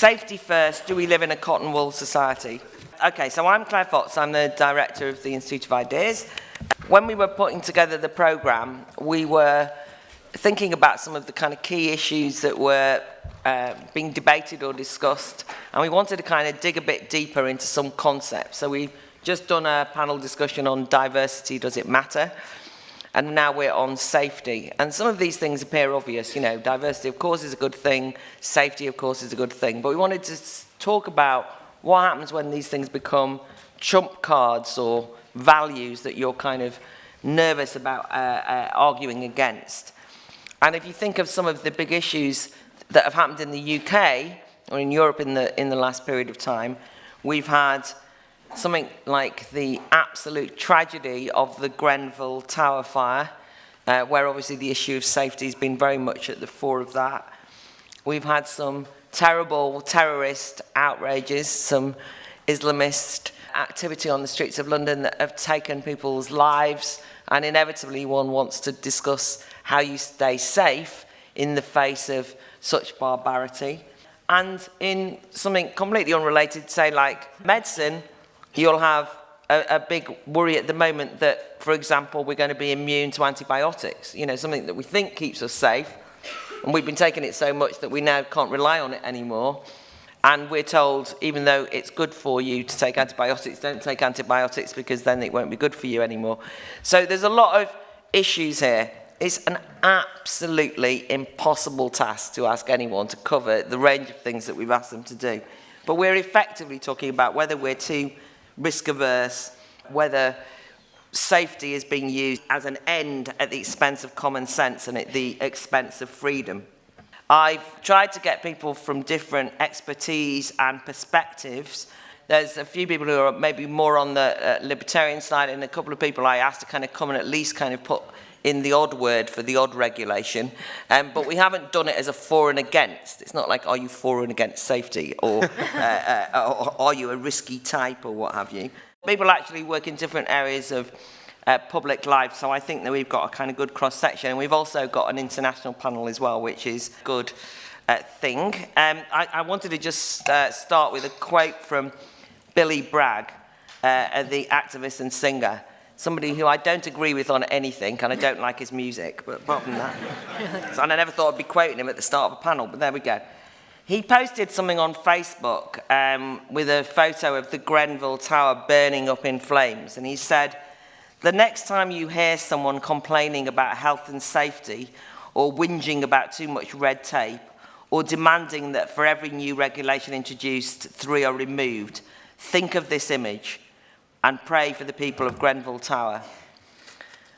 Safety first, do we live in a cotton wool society? Okay, so I'm Claire Fox, I'm the director of the Institute of Ideas. When we were putting together the programme, we were thinking about some of the kind of key issues that were being debated or discussed, and we wanted to kind of dig a bit deeper into some concepts. So we've just done a panel discussion on diversity, does it matter? And now we're on safety. And some of these things appear obvious, you know, diversity of course is a good thing, safety of course is a good thing, but we wanted to talk about what happens when these things become trump cards or values that you're kind of nervous about arguing against. And if you think of some of the big issues that have happened in the UK or in Europe in the last period of time, we've had something like the absolute tragedy of the Grenfell Tower fire, where obviously the issue of safety has been very much at the fore of that. We've had some terrible terrorist outrages, some Islamist activity on the streets of London that have taken people's lives, and inevitably one wants to discuss how you stay safe in the face of such barbarity. And in something completely unrelated, say like medicine, you'll have a big worry at the moment that, for example, we're going to be immune to antibiotics, you know, something that we think keeps us safe, and we've been taking it so much that we now can't rely on it anymore. And we're told, even though it's good for you to take antibiotics, don't take antibiotics because then it won't be good for you anymore. So there's a lot of issues here. It's an absolutely impossible task to ask anyone to cover the range of things that we've asked them to do. But we're effectively talking about whether we're too risk averse, whether safety is being used as an end at the expense of common sense and at the expense of freedom. I've tried to get people from different expertise and perspectives. There's a few people who are maybe more on the libertarian side, and a couple of people I asked to kind of come and at least kind of put in the odd word for the odd regulation. But we haven't done it as a for and against. It's not like, are you for and against safety, or are you a risky type, or what have you. People actually work in different areas of public life, so I think that we've got a kind of good cross-section, and we've also got an international panel as well, which is a good thing. I wanted to just start with a quote from Billy Bragg, the activist and singer, somebody who I don't agree with on anything, and I don't like his music, but apart from that, and I never thought I'd be quoting him at the start of a panel, but there we go. He posted something on Facebook with a photo of the Grenfell Tower burning up in flames, and he said, "The next time you hear someone complaining about health and safety, or whinging about too much red tape, or demanding that for every new regulation introduced, 3 are removed, think of this image and pray for the people of Grenfell Tower."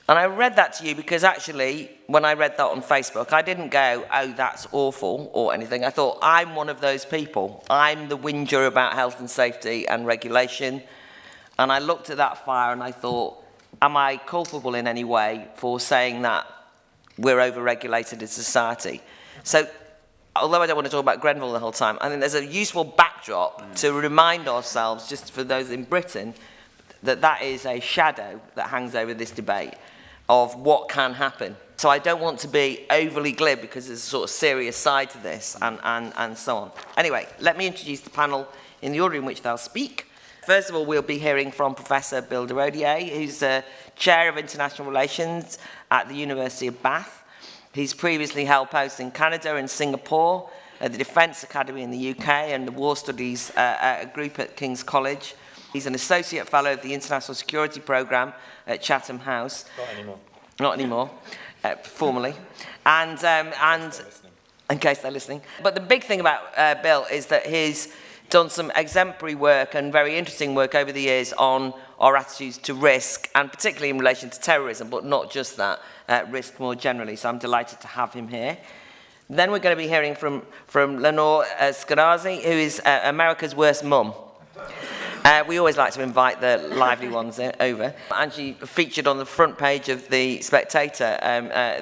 And I read that to you because actually, when I read that on Facebook, I didn't go, oh, that's awful, or anything. I thought, I'm one of those people. I'm the whinger about health and safety and regulation. And I looked at that fire and I thought, am I culpable in any way for saying that we're over-regulated as a society? So, although I don't want to talk about Grenfell the whole time, I think there's a useful backdrop to remind ourselves, just for those in Britain, that that is a shadow that hangs over this debate of what can happen. So I don't want to be overly glib because there's a sort of serious side to this and so on. Anyway, let me introduce the panel in the order in which they'll speak. First of all, we'll be hearing from Professor Bill Durodie, who's the Chair of International Relations at the University of Bath. He's previously held posts in Canada and Singapore, at the Defence Academy in the UK, and the War Studies group at King's College. He's an Associate Fellow of the International Security Programme at Chatham House. Not anymore. Not anymore, formally. And in case they're listening. But the big thing about Bill is that he's done some exemplary work and very interesting work over the years on our attitudes to risk, and particularly in relation to terrorism, but not just that, risk more generally. So I'm delighted to have him here. Then we're going to be hearing from Lenore Skenazy, who is America's worst mum. We always like to invite the lively ones over. And she featured on the front page of The Spectator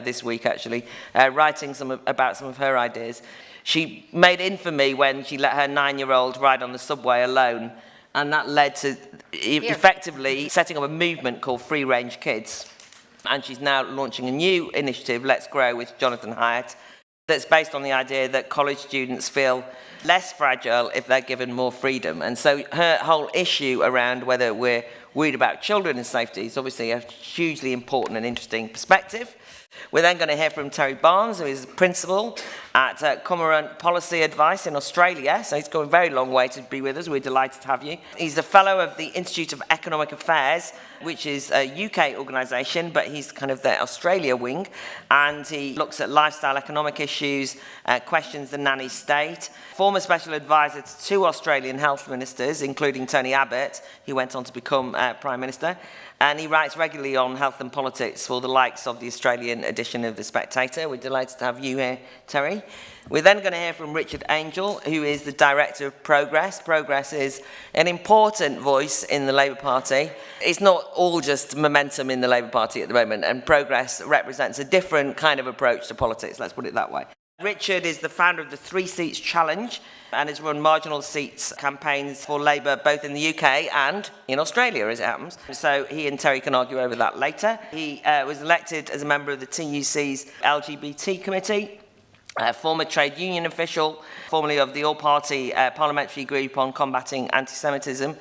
this week, actually, writing about some of her ideas. She made infamy when she let her 9-year-old ride on the subway alone, and that led to effectively setting up a movement called Free Range Kids. And she's now launching a new initiative, Let's Grow, with Jonathan Hyatt. that's based on the idea that college students feel less fragile if they're given more freedom. And so her whole issue around whether we're worried about children and safety is obviously a hugely important and interesting perspective. We're then going to hear from Terry Barnes, who is principal at Confront Policy Advice in Australia. So he's gone a very long way to be with us. We're delighted to have you. He's a fellow of the Institute of Economic Affairs, which is a UK organisation, but he's kind of the Australia wing. And he looks at lifestyle economic issues, questions the nanny state. Former special advisor to 2 Australian health ministers, including Tony Abbott. He went on to become Prime Minister. And he writes regularly on health and politics for the likes of the Australian edition of The Spectator. We're delighted to have you here, Terry. We're then going to hear from Richard Angell, who is the director of Progress. Progress is an important voice in the Labour Party. It's not all just momentum in the Labour Party at the moment, and Progress represents a different kind of approach to politics, let's put it that way. Richard is the founder of the 3 Seats Challenge and has run marginal seats campaigns for Labour both in the UK and in Australia, as it happens. So he and Terry can argue over that later. He was elected as a member of the TUC's LGBT committee, former trade union official, formerly of the All-Party Parliamentary Group on Combating Anti-Semitism.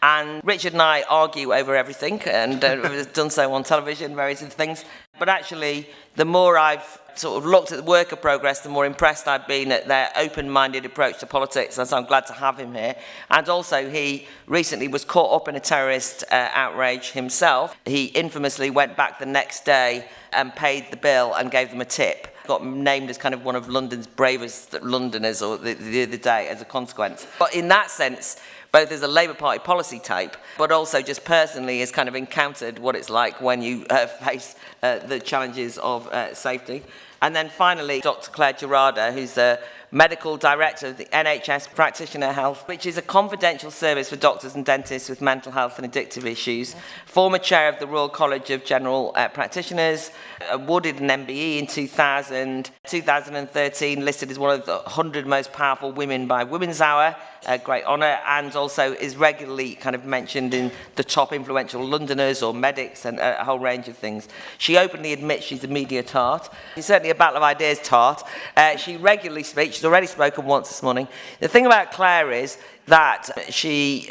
And Richard and I argue over everything, and we've done so on television, various other things. But actually, the more I've sort of looked at the work of Progress, the more impressed I've been at their open-minded approach to politics, and so I'm glad to have him here. And also, he recently was caught up in a terrorist outrage himself. He infamously went back the next day and paid the bill and gave them a tip. Got named as kind of one of London's bravest Londoners or the other day as a consequence. But in that sense, both as a Labour Party policy type, but also just personally has kind of encountered what it's like when you face the challenges of safety. And then finally, Dr. Clare Gerada, who's the medical director of the NHS Practitioner Health, which is a confidential service for doctors and dentists with mental health and addictive issues. Former chair of the Royal College of General Practitioners, awarded an MBE in 2000, 2013 listed as one of the 100 most powerful women by Women's Hour, a great honour, and also is regularly kind of mentioned in the top influential Londoners or medics and a whole range of things. She openly admits she's a media tart. She's certainly a Battle of Ideas tart. She regularly speaks. She's already spoken once this morning. The thing about Clare is that she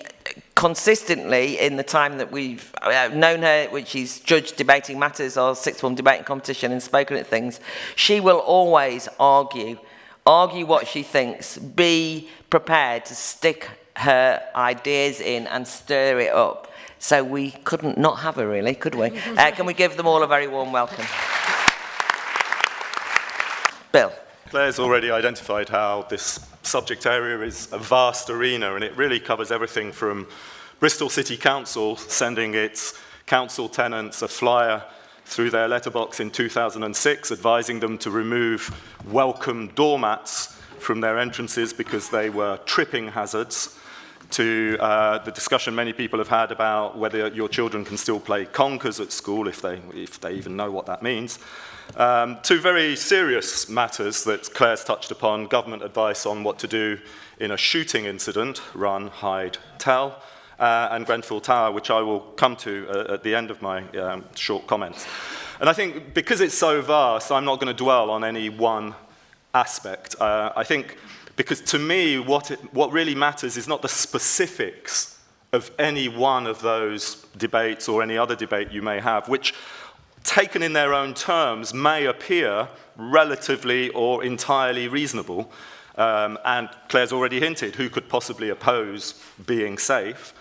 consistently, in the time that we've known her, which she's judged debating matters or sixth form debating competition and spoken at things, she will always argue what she thinks, be prepared to stick her ideas in and stir it up. So we couldn't not have her, really, could we? Can we give them all a very warm welcome? Bill. Claire's already identified how this subject area is a vast arena, and it really covers everything from Bristol City Council sending its council tenants a flyer through their letterbox in 2006 advising them to remove welcome doormats from their entrances because they were tripping hazards, to the discussion many people have had about whether your children can still play conkers at school, if they even know what that means, to very serious matters that Claire's touched upon, government advice on what to do in a shooting incident, run, hide, tell, and Grenfell Tower, which I will come to at the end of my short comments. And I think because it's so vast, I'm not going to dwell on any one aspect. I think because to me, what really matters is not the specifics of any one of those debates or any other debate you may have, which, taken in their own terms, may appear relatively or entirely reasonable. And Claire's already hinted, who could possibly oppose being safe?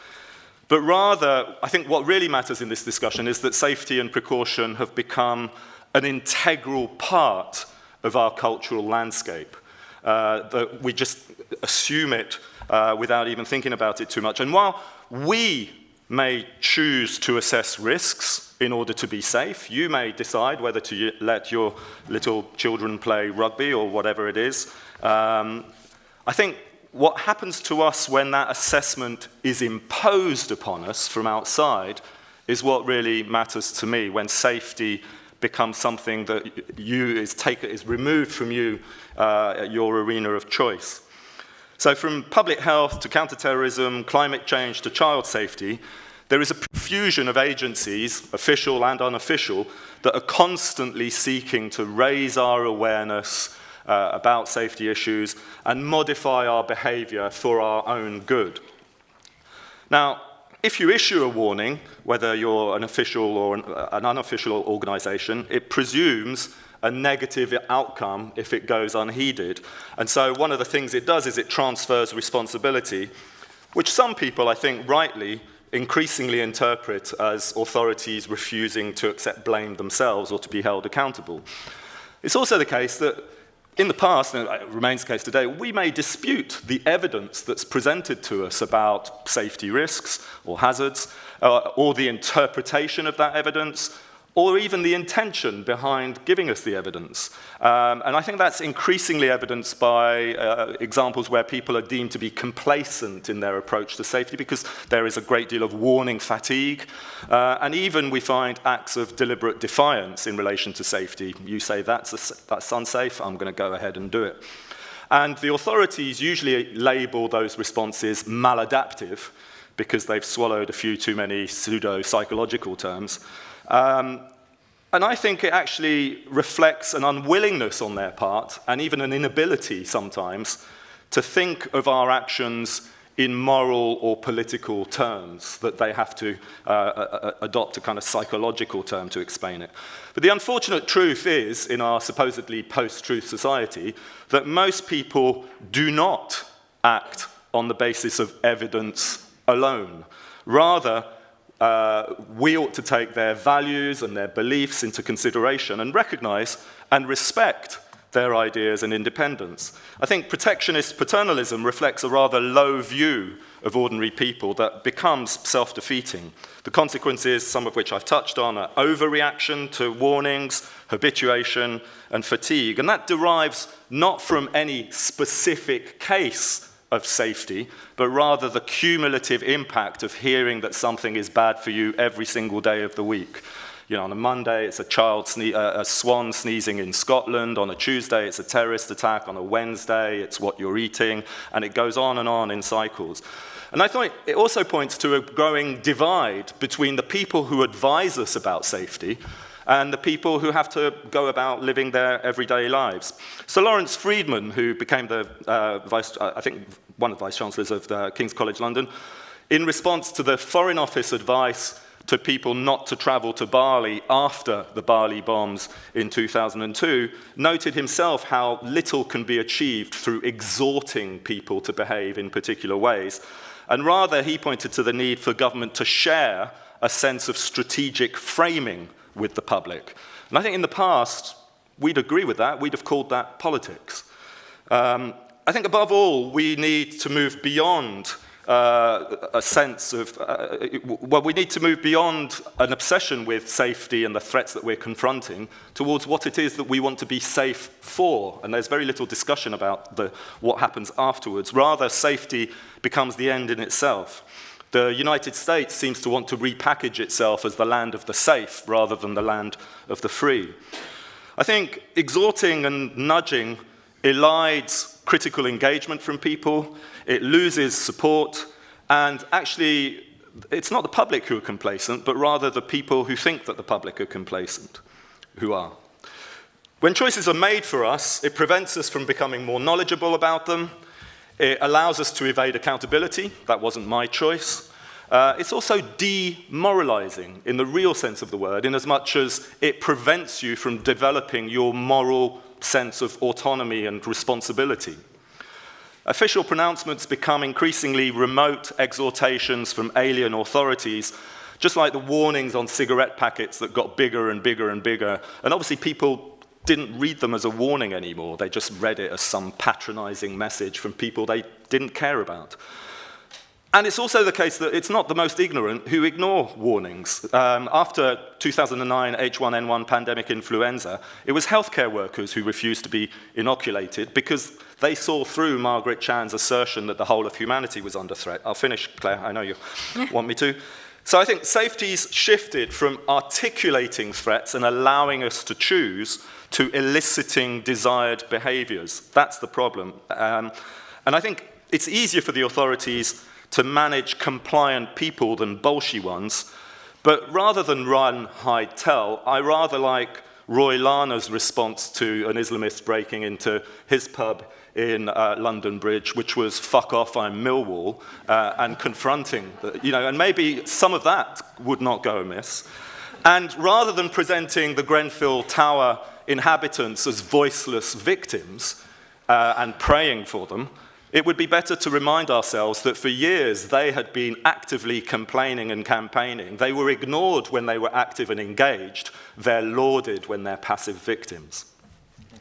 But rather, I think what really matters in this discussion is that safety and precaution have become an integral part of our cultural landscape. That we just assume it without even thinking about it too much. And while we may choose to assess risks in order to be safe, you may decide whether to let your little children play rugby or whatever it is. I think what happens to us when that assessment is imposed upon us from outside is what really matters to me, when safety becomes something that is removed from you, your arena of choice. So from public health to counterterrorism, climate change to child safety, there is a profusion of agencies, official and unofficial, that are constantly seeking to raise our awareness about safety issues, and modify our behavior for our own good. Now, if you issue a warning, whether you're an official or an unofficial organization, it presumes a negative outcome if it goes unheeded. And so one of the things it does is it transfers responsibility, which some people, I think, rightly, increasingly interpret as authorities refusing to accept blame themselves or to be held accountable. It's also the case that in the past, and it remains the case today, we may dispute the evidence that's presented to us about safety risks or hazards, or the interpretation of that evidence, or even the intention behind giving us the evidence. And I think that's increasingly evidenced by examples where people are deemed to be complacent in their approach to safety because there is a great deal of warning fatigue. And even we find acts of deliberate defiance in relation to safety. You say that's unsafe, I'm going to go ahead and do it. And the authorities usually label those responses maladaptive because they've swallowed a few too many pseudo-psychological terms. And I think it actually reflects an unwillingness on their part, and even an inability sometimes, to think of our actions in moral or political terms, that they have to adopt a kind of psychological term to explain it. But the unfortunate truth is, in our supposedly post-truth society, that most people do not act on the basis of evidence alone. Rather, we ought to take their values and their beliefs into consideration and recognize and respect their ideas and independence. I think protectionist paternalism reflects a rather low view of ordinary people that becomes self-defeating. The consequences, some of which I've touched on, are overreaction to warnings, habituation, and fatigue. And that derives not from any specific case of safety, but rather the cumulative impact of hearing that something is bad for you every single day of the week. You know, on a Monday, it's a swan sneezing in Scotland. On a Tuesday, it's a terrorist attack. On a Wednesday, it's what you're eating. And it goes on in cycles. And I thought it also points to a growing divide between the people who advise us about safety and the people who have to go about living their everyday lives. So Lawrence Freedman, who became the one of the vice-chancellors of King's College London, in response to the Foreign Office advice to people not to travel to Bali after the Bali bombs in 2002, noted himself how little can be achieved through exhorting people to behave in particular ways. And rather, he pointed to the need for government to share a sense of strategic framing with the public. And I think in the past, we'd agree with that. We'd have called that politics. I think above all, we need to move beyond a sense of, we need to move beyond an obsession with safety and the threats that we're confronting towards what it is that we want to be safe for. And there's very little discussion about what happens afterwards. Rather, safety becomes the end in itself. The United States seems to want to repackage itself as the land of the safe rather than the land of the free. I think exhorting and nudging elides critical engagement from people, it loses support, and actually it's not the public who are complacent, but rather the people who think that the public are complacent who are. When choices are made for us, it prevents us from becoming more knowledgeable about them. It allows us to evade accountability. That wasn't my choice. It's also demoralizing in the real sense of the word, in as much as it prevents you from developing your moral sense of autonomy and responsibility. Official pronouncements become increasingly remote exhortations from alien authorities, just like the warnings on cigarette packets that got bigger and bigger and bigger. And obviously people didn't read them as a warning anymore. They just read it as some patronizing message from people they didn't care about. And it's also the case that it's not the most ignorant who ignore warnings. After 2009 H1N1 pandemic influenza, it was healthcare workers who refused to be inoculated because they saw through Margaret Chan's assertion that the whole of humanity was under threat. I'll finish, Claire, I know you want me to. So I think safety's shifted from articulating threats and allowing us to choose to eliciting desired behaviors. That's the problem. And I think it's easier for the authorities to manage compliant people than bolshy ones, but rather than run, hide, tell, I rather like Roy Lana's response to an Islamist breaking into his pub in London Bridge, which was "fuck off, I'm Millwall," and confronting, and maybe some of that would not go amiss. And rather than presenting the Grenfell Tower inhabitants as voiceless victims and praying for them, it would be better to remind ourselves that for years they had been actively complaining and campaigning. They were ignored when they were active and engaged. They're lauded when they're passive victims.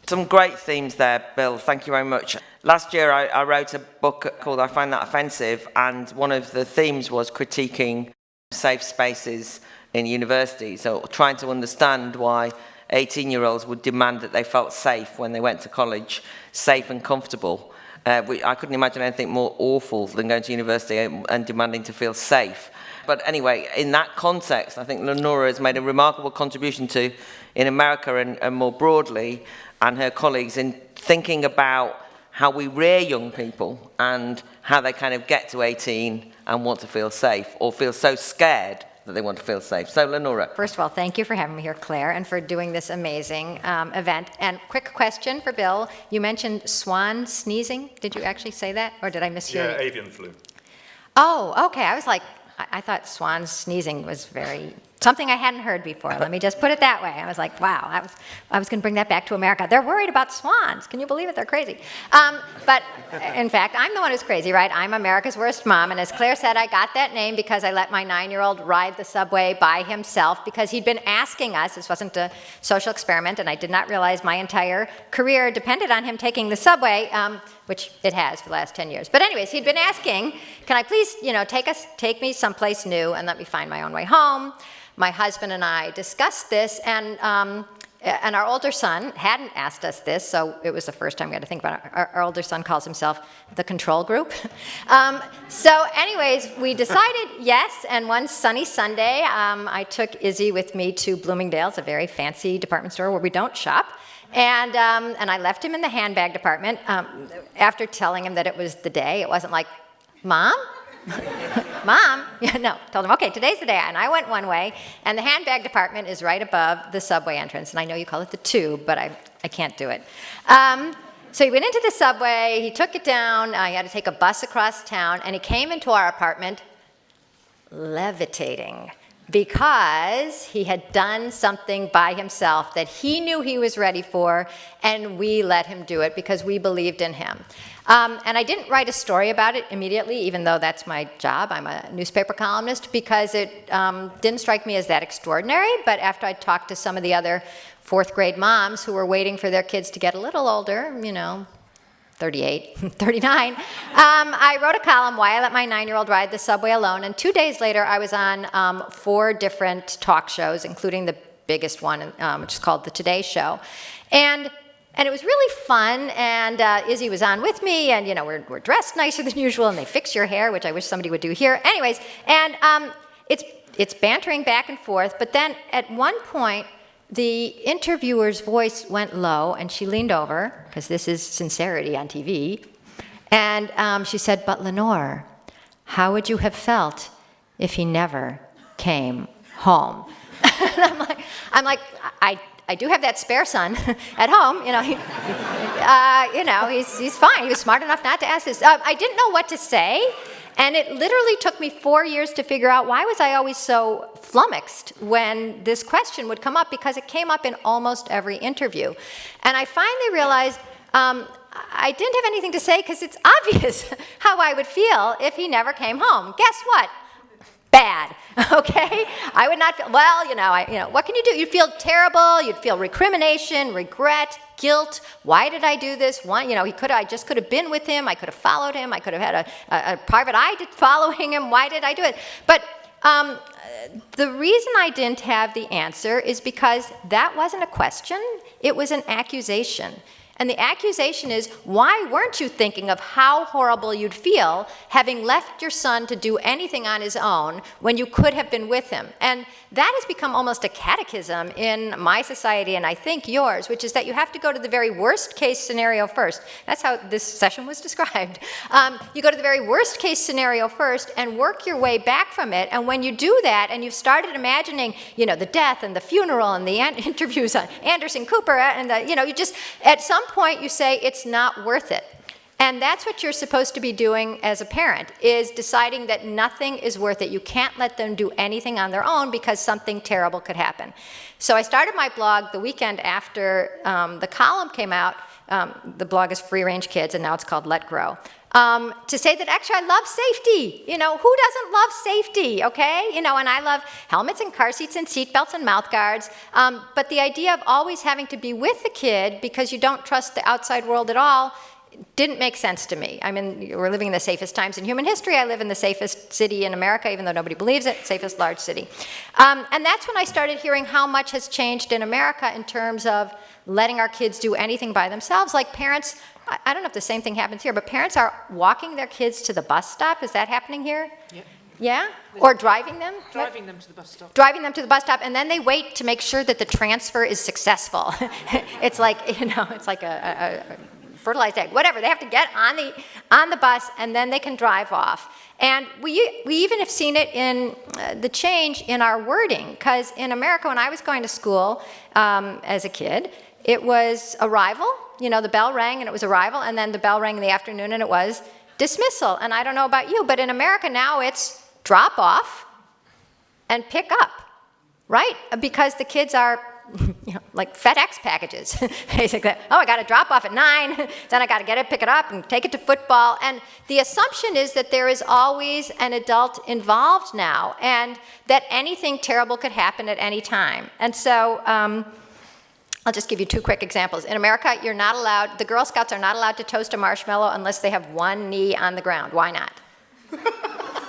Some great themes there, Bill. Thank you very much. Last year, I wrote a book called I Find That Offensive, and one of the themes was critiquing safe spaces in universities, so trying to understand why 18-year-olds would demand that they felt safe when they went to college, safe and comfortable. I couldn't imagine anything more awful than going to university and demanding to feel safe. But anyway, in that context, I think Lenore has made a remarkable contribution to, in America and more broadly, and her colleagues, in thinking about how we rear young people and how they kind of get to 18 and want to feel safe, or feel so scared that they want to feel safe. So, Lenore. First of all, thank you for having me here, Claire, and for doing this amazing event. And quick question for Bill. You mentioned swan sneezing. Did you actually say that, or did I mishear you? Yeah, avian flu. Oh, okay. I was like, I thought swan sneezing was something I hadn't heard before. Let me just put it that way. I was like, wow, I was going to bring that back to America. They're worried about swans. Can you believe it? They're crazy. But in fact, I'm the one who's crazy, right? I'm America's worst mom. And as Claire said, I got that name because I let my 9-year-old ride the subway by himself because he'd been asking us. This wasn't a social experiment, and I did not realize my entire career depended on him taking the subway, which it has for the last 10 years. But anyways, he'd been asking, can I please, take me someplace new and let me find my own way home? My husband and I discussed this, and our older son hadn't asked us this, so it was the first time we had to think about it. Our older son calls himself the control group. So anyways, we decided yes, and one sunny Sunday, I took Izzy with me to Bloomingdale's, a very fancy department store where we don't shop. And I left him in the handbag department after telling him that it was the day. It wasn't like, Mom? Mom? No, told him, okay, today's the day. And I went one way, and the handbag department is right above the subway entrance. And I know you call it the tube, but I can't do it. So he went into the subway, he took it down, he had to take a bus across town, and he came into our apartment levitating, because he had done something by himself that he knew he was ready for, and we let him do it because we believed in him. And I didn't write a story about it immediately, even though that's my job. I'm a newspaper columnist, because it didn't strike me as that extraordinary. But after I talked to some of the other fourth grade moms who were waiting for their kids to get a little older, 38, 39, I wrote a column, Why I Let My 9-Year-Old Ride the Subway Alone, and 2 days later I was on 4 different talk shows, including the biggest one, which is called The Today Show. And it was really fun, and Izzy was on with me, and we're dressed nicer than usual, and they fix your hair, which I wish somebody would do here. Anyways, and it's bantering back and forth, but then at one point, the interviewer's voice went low, and she leaned over, because this is sincerity on TV, and she said, but Lenore, how would you have felt if he never came home? And I'm like, I do have that spare son at home. He's fine. He was smart enough not to ask this. I didn't know what to say, and it literally took me 4 years to figure out why was I always so flummoxed when this question would come up, because it came up in almost every interview. And I finally realized I didn't have anything to say because it's obvious how I would feel if he never came home. Guess what? Bad, okay? I would not feel, what can you do? You'd feel terrible, you'd feel recrimination, regret, guilt. Why did I do this? I just could have been with him, I could have followed him, I could have had a private eye following him. Why did I do it? But the reason I didn't have the answer is because that wasn't a question, it was an accusation. And the accusation is, why weren't you thinking of how horrible you'd feel having left your son to do anything on his own when you could have been with him? And that has become almost a catechism in my society, and I think yours, which is that you have to go to the very worst case scenario first. That's how this session was described. You go to the very worst case scenario first and work your way back from it. And when you do that, and you've started imagining, you know, the death and the funeral and the interviews on Anderson Cooper, and the, you know, you just, at some point you say it's not worth it. And that's what you're supposed to be doing as a parent, is deciding that nothing is worth it. You can't let them do anything on their own because something terrible could happen. So I started my blog the weekend after the column came out. The blog is Free Range Kids, and now it's called Let Grow. To say that actually I love safety. You know, who doesn't love safety, okay? You know, and I love helmets and car seats and seat belts and mouth guards. But the idea of always having to be with the kid because you don't trust the outside world at all didn't make sense to me. I mean, we're living in the safest times in human history. I live in the safest city in America, even though nobody believes it, safest large city. And that's when I started hearing how much has changed in America in terms of letting our kids do anything by themselves. Like parents, I don't know if the same thing happens here, but parents are walking their kids to the bus stop. Is that happening here? Yeah. Yeah? Or driving them? Driving them to the bus stop. Driving them to the bus stop, and then they wait to make sure that the transfer is successful. It's like, you know, it's like a fertilized egg, whatever. They have to get on the bus, and then they can drive off. And we even have seen it in the change in our wording, because in America, when I was going to school as a kid, it was arrival. You know, the bell rang and it was arrival, and then the bell rang in the afternoon and it was dismissal. And I don't know about you, but in America now it's drop off and pick up, right? Because the kids are, you know, like FedEx packages, basically. Oh, I got to drop off at 9, then I got to get it, pick it up, and take it to football. And the assumption is that there is always an adult involved now, and that anything terrible could happen at any time. And so I'll just give you 2 quick examples. In America, you're not allowed, the Girl Scouts are not allowed to toast a marshmallow unless they have one knee on the ground. Why not?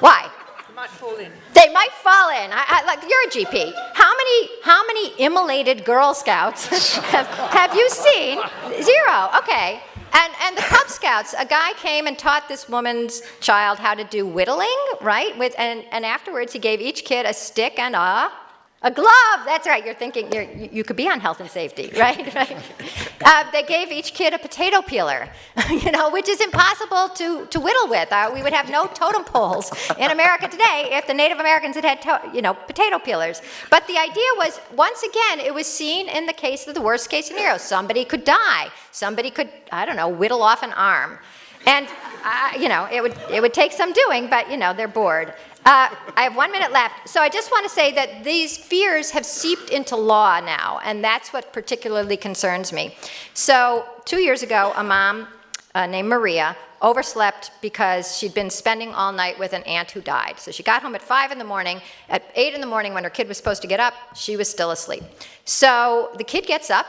Why? They might fall in. They might fall in. Like, you're a GP. How many immolated Girl Scouts have you seen? 0. Okay. And the Cub Scouts, a guy came and taught this woman's child how to do whittling, right? And afterwards, he gave each kid a stick and a glove. That's right. You're thinking you could be on health and safety, right? They gave each kid a potato peeler, you know, which is impossible to whittle with. We would have no totem poles in America today if the Native Americans had potato peelers. But the idea was, once again, it was seen in the case of the worst case scenario. Somebody could die. Somebody could, I don't know, whittle off an arm. And, you know, it would take some doing, but, you know, they're bored. I have 1 minute left. So I just want to say that these fears have seeped into law now, and that's what particularly concerns me. So 2 years ago, a mom named Maria overslept because she'd been spending all night with an aunt who died. So she got home at 5 in the morning. At 8 in the morning, when her kid was supposed to get up, she was still asleep. So the kid gets up,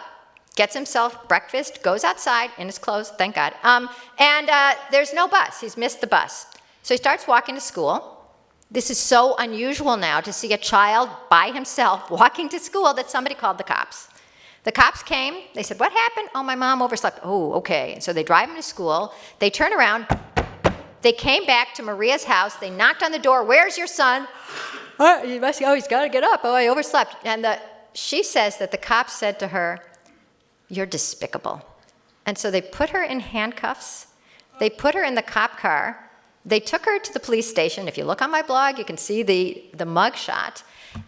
gets himself breakfast, goes outside in his clothes, thank God, and there's no bus. He's missed the bus. So he starts walking to school. This is so unusual now to see a child by himself walking to school that somebody called the cops. The cops came. They said, "What happened?" "Oh, my mom overslept." "Oh, okay." And so they drive him to school. They turn around. They came back to Maria's house. They knocked on the door. "Where's your son?" "Oh, he's got to get up. Oh, I overslept." And she says that the cops said to her, "You're despicable." And so they put her in handcuffs. They put her in the cop car. They took her to the police station. If you look on my blog, you can see the mug shot.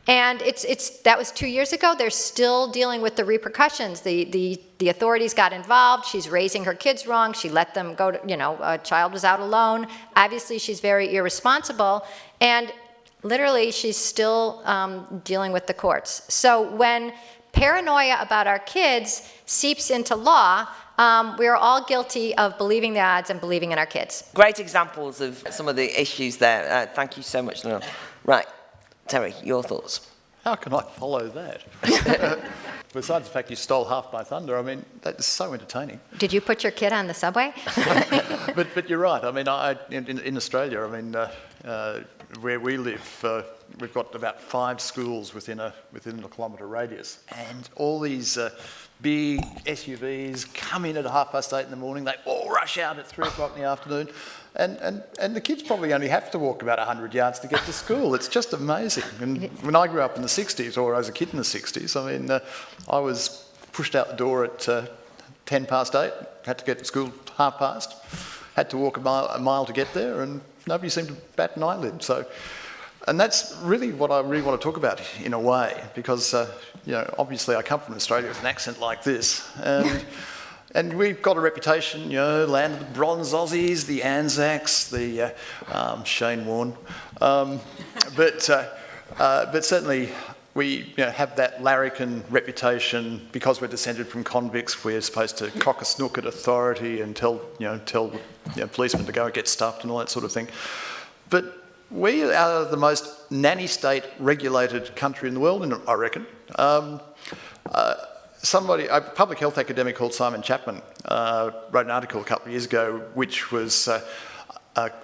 And that was 2 years ago. They're still dealing with the repercussions. The authorities got involved. She's raising her kids wrong. She let them go to, you know, a child was out alone. Obviously, she's very irresponsible. And literally, she's still dealing with the courts. So when paranoia about our kids seeps into law, we are all guilty of believing the odds and believing in our kids. Great examples of some of the issues there. Thank you so much, Lenore. Right, Terry, your thoughts? How can I follow that? Besides the fact you stole half my thunder, I mean, that's so entertaining. Did you put your kid on the subway? But you're right. I mean, in Australia, I mean, where we live, we've got about 5 schools within a kilometre radius, and all these big SUVs come in at 8:30 in the morning. They all rush out at 3 o'clock in the afternoon, and the kids probably only have to walk about 100 yards to get to school. It's just amazing. And when I grew up in the 60s, or I was a kid in the 60s, I mean, I was pushed out the door at 8:10, had to get to school 8:30, had to walk a mile to get there, and nobody seemed to bat an eyelid. So, and that's really what I really want to talk about in a way, because obviously I come from Australia with an accent like this, and we've got a reputation, land of the Bronze Aussies, the Anzacs, the Shane Warne, but certainly we have that larrikin reputation because we're descended from convicts. We're supposed to cock a snook at authority and tell policemen to go and get stuffed and all that sort of thing. But we are the most nanny state regulated country in the world, I reckon. A public health academic called Simon Chapman wrote an article a couple of years ago, which was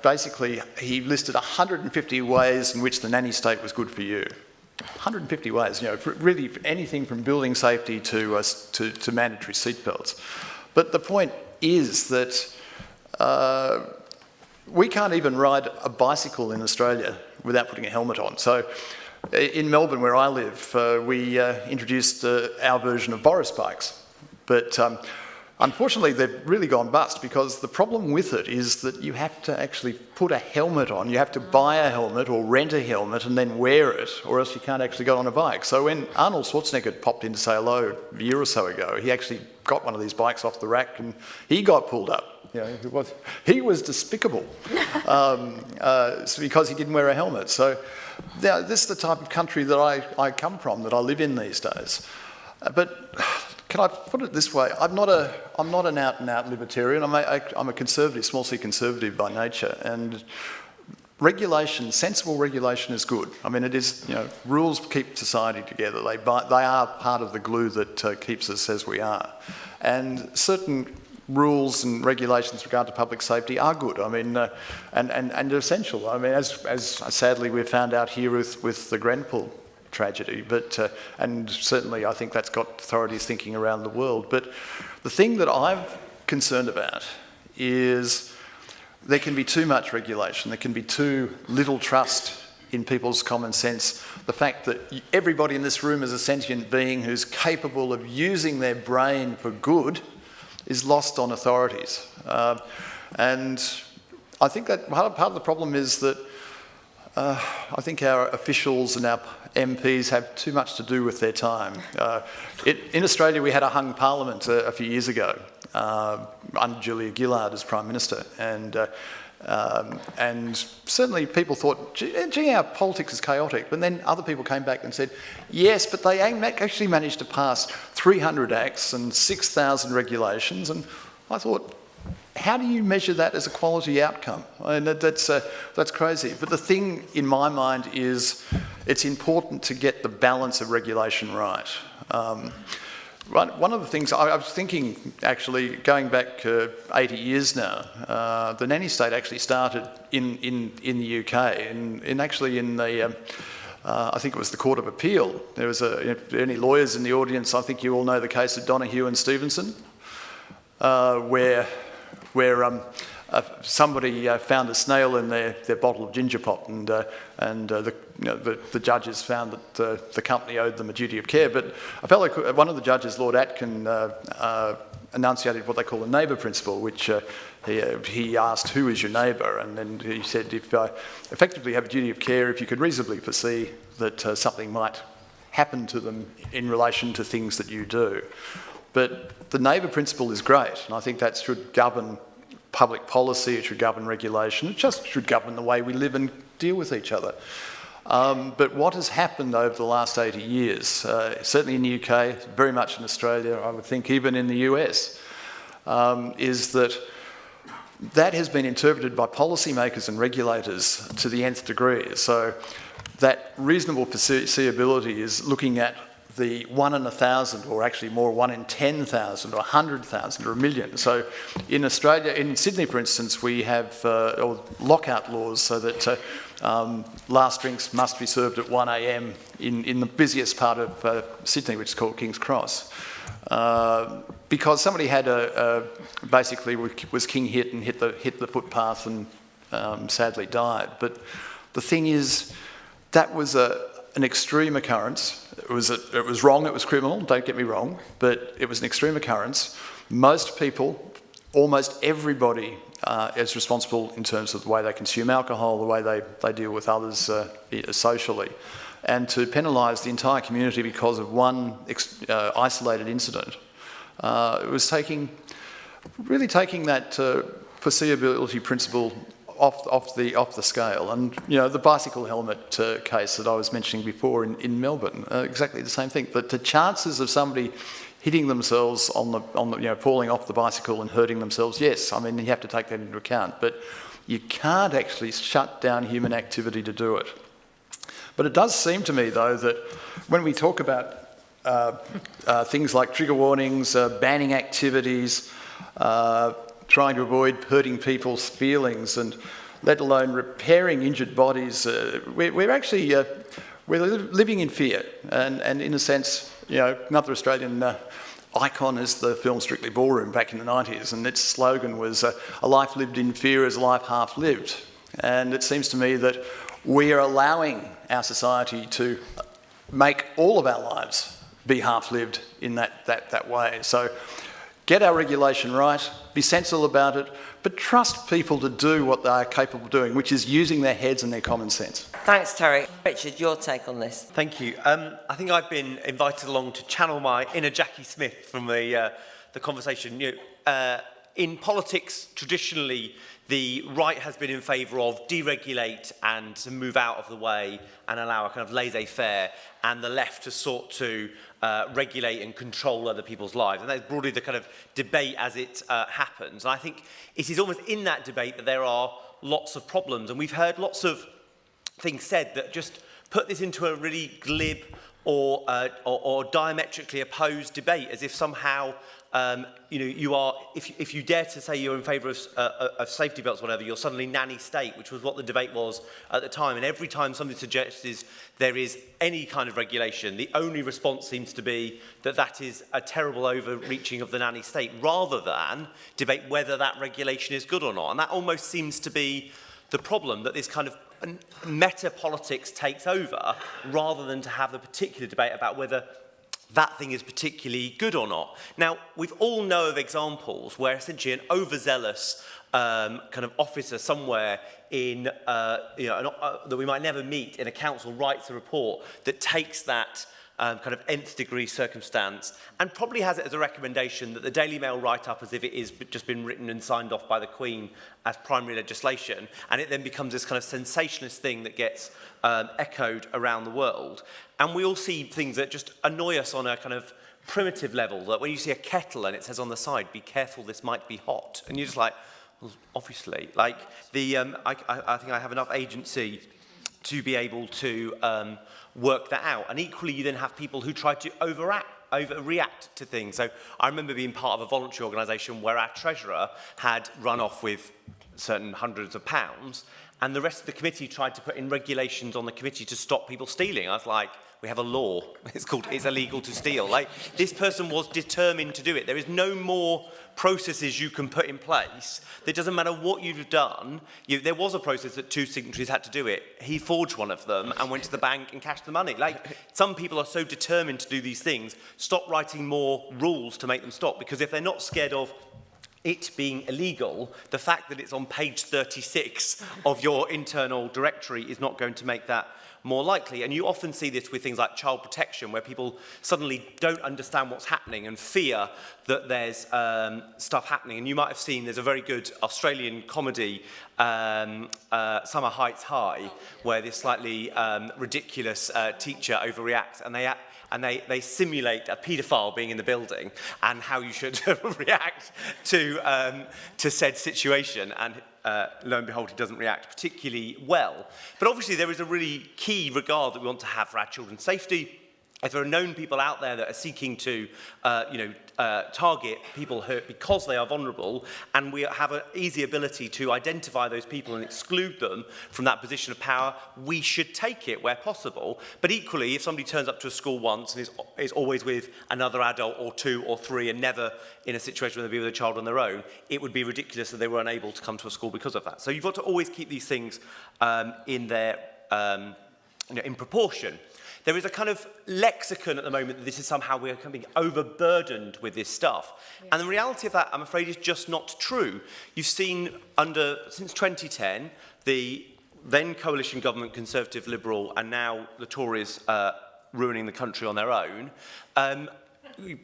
basically he listed 150 ways in which the nanny state was good for you. 150 ways, really anything from building safety to mandatory seatbelts. But the point is that we can't even ride a bicycle in Australia without putting a helmet on. So in Melbourne, where I live, we introduced our version of Boris bikes. But unfortunately, they've really gone bust, because the problem with it is that you have to actually put a helmet on. You have to buy a helmet or rent a helmet and then wear it, or else you can't actually go on a bike. So when Arnold Schwarzenegger popped in to say hello a year or so ago, he actually got one of these bikes off the rack and he got pulled up. He was despicable because he didn't wear a helmet. So this is the type of country that I come from, that I live in these days. But can I put it this way? I'm not an out-and-out libertarian. I'm a conservative, small c conservative by nature, and regulation, sensible regulation, is good. I mean, it is. Rules keep society together. They are part of the glue that keeps us as we are, and certain rules and regulations with regard to public safety are good. I mean, and essential. I mean, as sadly we've found out here with the Grenfell tragedy, but and certainly I think that's got authorities thinking around the world. But the thing that I'm concerned about is there can be too much regulation, there can be too little trust in people's common sense. The fact that everybody in this room is a sentient being who's capable of using their brain for good is lost on authorities. And I think that part of the problem is that I think our officials and our MPs have too much to do with their time. In Australia, we had a hung parliament a few years ago under Julia Gillard as Prime Minister, and certainly people thought, gee, our politics is chaotic. But then other people came back and said, yes, but they actually managed to pass 300 acts and 6,000 regulations. And I thought, how do you measure that as a quality outcome? I mean, that's crazy. But the thing in my mind is it's important to get the balance of regulation right. One of the things I was thinking, actually, going back 80 years now, the nanny state actually started in the UK, and actually in the I think it was the Court of Appeal. There was any lawyers in the audience, I think you all know the case of Donoghue and Stevenson, where somebody found a snail in their bottle of ginger pop, and the judges found that the company owed them a duty of care. But one of the judges, Lord Atkin, enunciated what they call the neighbour principle, which he asked, who is your neighbour? And then he said, effectively have a duty of care if you could reasonably foresee that something might happen to them in relation to things that you do. But the neighbour principle is great, and I think that should govern public policy, it should govern regulation, it just should govern the way we live and deal with each other. But what has happened over the last 80 years, certainly in the UK, very much in Australia, I would think even in the US, is that has been interpreted by policymakers and regulators to the nth degree. So that reasonable foreseeability is looking at the 1 in 1,000, or actually more, 1 in 10,000, or 100,000, or 1 million. So in Australia, in Sydney, for instance, we have lockout laws, so that Last drinks must be served at 1 a.m. in the busiest part of Sydney, which is called King's Cross. Because somebody had basically was king hit and hit the footpath and sadly died. But the thing is, that was an extreme occurrence. It was wrong, it was criminal, don't get me wrong, but it was an extreme occurrence. Most people, almost everybody, is responsible in terms of the way they consume alcohol, the way they deal with others socially. And to penalise the entire community because of one isolated incident, it was really taking that foreseeability principle off the scale. And the bicycle helmet case that I was mentioning before in Melbourne, exactly the same thing. But the chances of somebody hitting themselves on the falling off the bicycle and hurting themselves, yes, I mean you have to take that into account. But you can't actually shut down human activity to do it. But it does seem to me, though, that when we talk about things like trigger warnings, banning activities, trying to avoid hurting people's feelings, and let alone repairing injured bodies, we're actually living in fear. And in a sense, another Australian icon is the film Strictly Ballroom back in the 90s, and its slogan was, "A life lived in fear is a life half lived." And it seems to me that we are allowing our society to make all of our lives be half-lived in that way. So get our regulation right, be sensible about it, but trust people to do what they are capable of doing, which is using their heads and their common sense. Thanks, Terry. Richard, your take on this? Thank you. I think I've been invited along to channel my inner Jackie Smith from the conversation. In politics, traditionally, the right has been in favour of deregulate and to move out of the way and allow a kind of laissez-faire, and the left has sought to regulate and control other people's lives. And that's broadly the kind of debate as it happens. And I think it is almost in that debate that there are lots of problems. And we've heard lots of things said that just put this into a really glib or diametrically opposed debate, as if somehow you are, if you dare to say you're in favour of safety belts, whatever, you're suddenly nanny state, which was what the debate was at the time. And every time somebody suggests there is any kind of regulation, the only response seems to be that is a terrible overreaching of the nanny state, rather than debate whether that regulation is good or not. And that almost seems to be the problem, that this kind of meta-politics takes over, rather than to have the particular debate about whether that thing is particularly good or not. Now, we've all know of examples where essentially an overzealous kind of officer somewhere in, that we might never meet in a council writes a report that takes that kind of nth degree circumstance and probably has it as a recommendation that the Daily Mail write up as if it is just been written and signed off by the Queen as primary legislation, and it then becomes this kind of sensationalist thing that gets echoed around the world. And we all see things that just annoy us on a kind of primitive level, that when you see a kettle and it says on the side, "Be careful, this might be hot," and you're just like, well, obviously, like I think I have enough agency to be able to work that out. And equally, you then have people who try to overreact to things. So I remember being part of a voluntary organisation where our treasurer had run off with certain hundreds of pounds, and the rest of the committee tried to put in regulations on the committee to stop people stealing. I was like, we have a law. It's illegal to steal. Like, this person was determined to do it. There is no more processes you can put in place. It doesn't matter what you've done. There was a process that 2 signatories had to do it. He forged one of them and went to the bank and cashed the money. Like, some people are so determined to do these things. Stop writing more rules to make them stop, because if they're not scared of it being illegal, the fact that it's on page 36 of your internal directory is not going to make that more likely. And you often see this with things like child protection, where people suddenly don't understand what's happening and fear that there's stuff happening. And you might have seen, there's a very good Australian comedy, Summer Heights High, where this slightly ridiculous teacher overreacts, and they simulate a paedophile being in the building and how you should react to said situation. And lo and behold, he doesn't react particularly well. But obviously there is a really key regard that we want to have for our children's safety. if there are known people out there that are seeking to, target people because they are vulnerable, and we have an easy ability to identify those people and exclude them from that position of power, we should take it where possible. But equally, if somebody turns up to a school once and is always with another adult or 2 or 3 and never in a situation where they'd be with a child on their own, it would be ridiculous that they were unable to come to a school because of that. So you've got to always keep these things in their in proportion. There is a kind of lexicon at the moment that this is somehow we're becoming overburdened with this stuff. Yeah. And the reality of that, I'm afraid, is just not true. You've seen since 2010, the then coalition government, Conservative, Liberal, and now the Tories ruining the country on their own,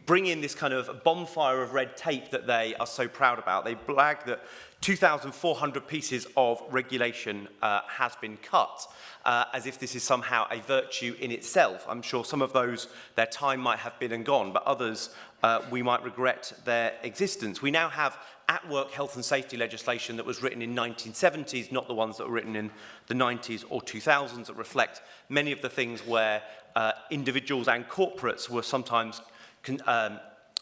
bring in this kind of bonfire of red tape that they are so proud about. They brag that 2,400 pieces of regulation has been cut, as if this is somehow a virtue in itself. I'm sure some of those, their time might have been and gone, but others, we might regret their existence. We now have at-work health and safety legislation that was written in 1970s, not the ones that were written in the 90s or 2000s, that reflect many of the things where individuals and corporates were sometimes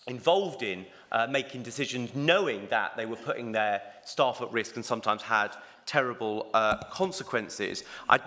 involved in making decisions knowing that they were putting their staff at risk and sometimes had terrible consequences. I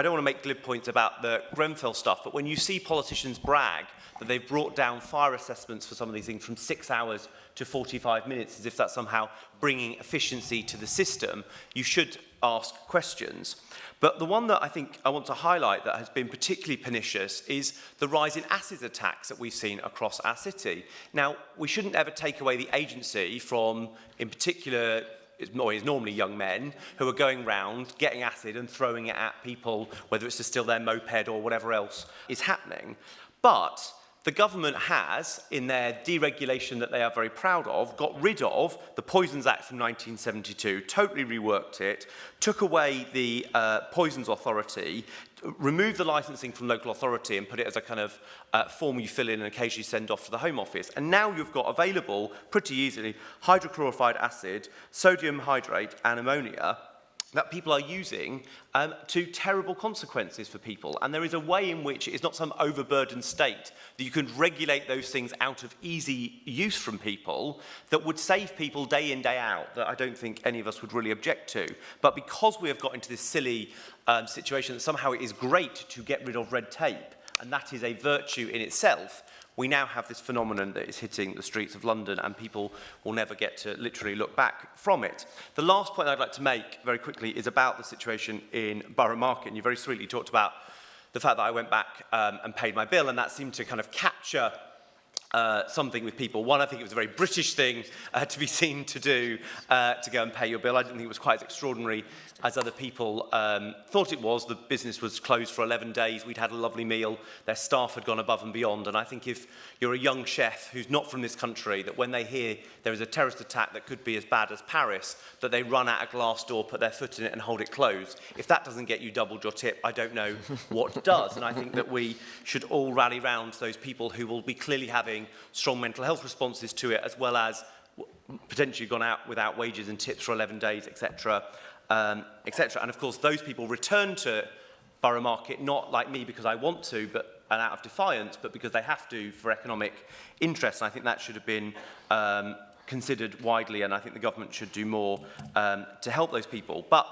don't want to make glib points about the Grenfell stuff, but when you see politicians brag that they've brought down fire assessments for some of these things from 6 hours to 45 minutes, as if that's somehow bringing efficiency to the system, you should ask questions. But the one that I think I want to highlight that has been particularly pernicious is the rise in acid attacks that we've seen across our city. Now, we shouldn't ever take away the agency from, in particular, it's normally young men who are going round getting acid and throwing it at people, whether it's to steal their moped or whatever else is happening. But the government has, in their deregulation that they are very proud of, got rid of the Poisons Act from 1972, totally reworked it, took away the Poisons Authority, removed the licensing from local authority and put it as a kind of form you fill in and occasionally send off to the Home Office. And now you've got available, pretty easily, hydrochlorified acid, sodium hydrate and ammonia that people are using to terrible consequences for people. And there is a way in which it's not some overburdened state that you can regulate those things out of easy use from people that would save people day in, day out, that I don't think any of us would really object to. But because we have got into this silly situation that somehow it is great to get rid of red tape, and that is a virtue in itself, we now have this phenomenon that is hitting the streets of London and people will never get to literally look back from it. The last point I'd like to make very quickly is about the situation in Borough Market. And you very sweetly talked about the fact that I went back and paid my bill, and that seemed to kind of capture something with people. One, I think it was a very British thing to be seen to do, to go and pay your bill. I didn't think it was quite as extraordinary as other people thought it was. The business was closed for 11 days. We'd had a lovely meal. Their staff had gone above and beyond. And I think if you're a young chef who's not from this country, that when they hear there is a terrorist attack that could be as bad as Paris, that they run out a glass door, put their foot in it and hold it closed. If that doesn't get you doubled your tip, I don't know what does. And I think that we should all rally round those people who will be clearly having strong mental health responses to it, as well as potentially gone out without wages and tips for 11 days, etc., etc. And of course, those people return to Borough Market, not like me because I want to, and out of defiance, but because they have to for economic interest. And I think that should have been considered widely, and I think the government should do more to help those people. But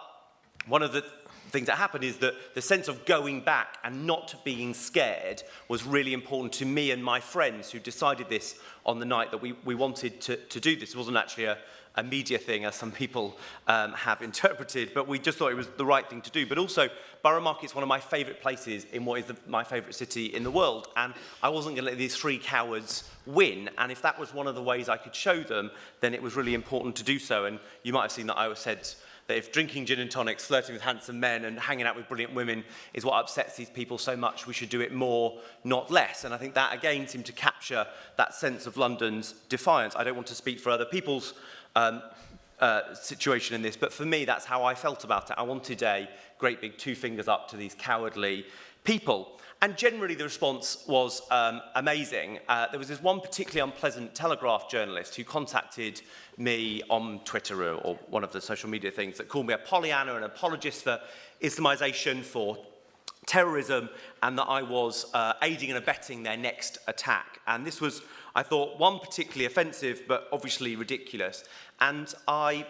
one of the things that happened is that the sense of going back and not being scared was really important to me and my friends who decided this on the night that we wanted to do this. It wasn't actually a media thing, as some people have interpreted, but we just thought it was the right thing to do. But also, Borough Market's one of my favourite places in what is my favourite city in the world, and I wasn't going to let these three cowards win, and if that was one of the ways I could show them, then it was really important to do so. And you might have seen that I said that if drinking gin and tonics, flirting with handsome men and hanging out with brilliant women is what upsets these people so much, we should do it more, not less. And I think that again seemed to capture that sense of London's defiance. I don't want to speak for other people's situation in this, but for me, that's how I felt about it. I wanted a great big 2 fingers up to these cowardly people. And generally, the response was amazing. There was this one particularly unpleasant Telegraph journalist who contacted me on Twitter or one of the social media things that called me a Pollyanna, an apologist for Islamisation, for terrorism and that I was aiding and abetting their next attack. And this was, I thought, one, particularly offensive, but obviously ridiculous. And I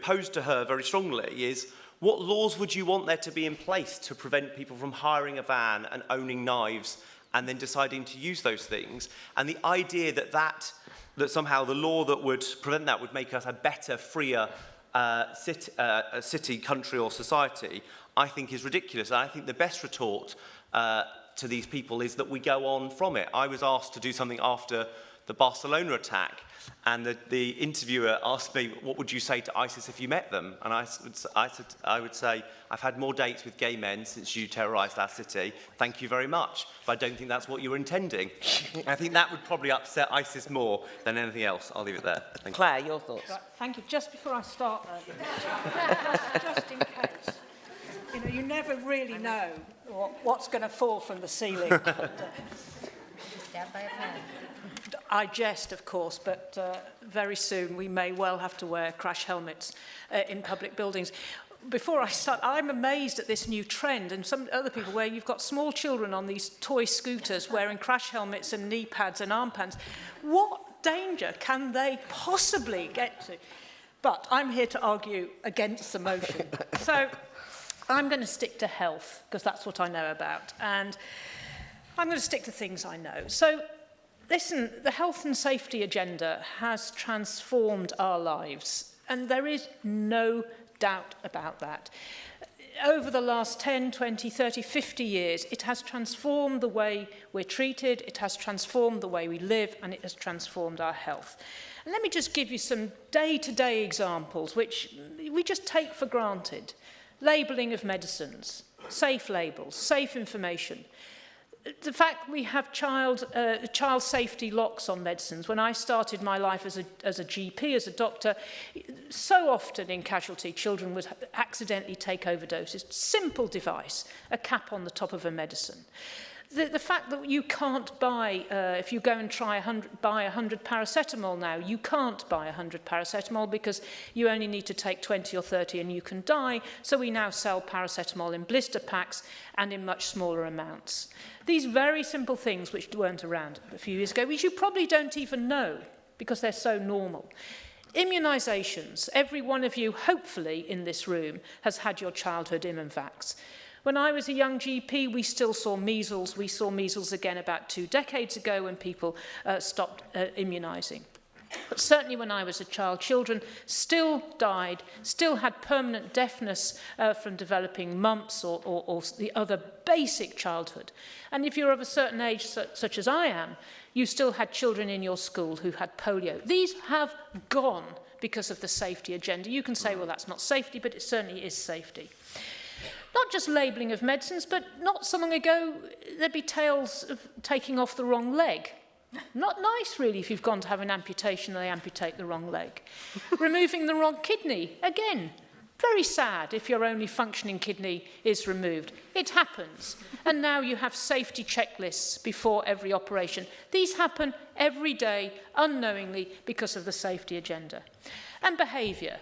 posed to her very strongly is, what laws would you want there to be in place to prevent people from hiring a van and owning knives and then deciding to use those things? And the idea that somehow the law that would prevent that would make us a better, freer city, country or society, I think is ridiculous. And I think the best retort to these people is that we go on from it. I was asked to do something after the Barcelona attack, and the interviewer asked me, what would you say to ISIS if you met them? And I would say, I've had more dates with gay men since you terrorised our city. Thank you very much. But I don't think that's what you were intending. I think that would probably upset ISIS more than anything else. I'll leave it there. Thank you. Claire, your thoughts? Right, thank you. Just before I start, just in case, you never really know what's going to fall from the ceiling. Stabbed by a pen. I jest, of course, but very soon we may well have to wear crash helmets in public buildings. Before I start, I'm amazed at this new trend, and some other people, where you've got small children on these toy scooters wearing crash helmets and knee pads and arm pads. What danger can they possibly get to? But I'm here to argue against the motion. So I'm going to stick to health, because that's what I know about. And I'm going to stick to things I know. So listen, the health and safety agenda has transformed our lives, and there is no doubt about that. Over the last 10, 20, 30, 50 years, it has transformed the way we're treated, it has transformed the way we live, and it has transformed our health. And let me just give you some day-to-day examples, which we just take for granted. Labelling of medicines, safe labels, safe information. The fact we have child safety locks on medicines. When I started my life as a GP, as a doctor, so often in casualty, children would accidentally take overdoses. Simple device, a cap on the top of a medicine. The fact that you can't buy, if you go and buy 100 paracetamol now, you can't buy 100 paracetamol because you only need to take 20 or 30 and you can die. So we now sell paracetamol in blister packs and in much smaller amounts. These very simple things which weren't around a few years ago, which you probably don't even know because they're so normal. Immunisations. Every one of you, hopefully, in this room has had your childhood Immunvax. When I was a young GP, we still saw measles. We saw measles again about 2 decades ago when people stopped immunising. But certainly when I was a child, children still died, still had permanent deafness from developing mumps or the other basic childhood. And if you're of a certain age, such as I am, you still had children in your school who had polio. These have gone because of the safety agenda. You can say, well, that's not safety, but it certainly is safety. Not just labelling of medicines, but not so long ago, there'd be tales of taking off the wrong leg. Not nice, really, if you've gone to have an amputation and they amputate the wrong leg. Removing the wrong kidney, again, very sad if your only functioning kidney is removed. It happens. And now you have safety checklists before every operation. These happen every day, unknowingly, because of the safety agenda. And behaviour.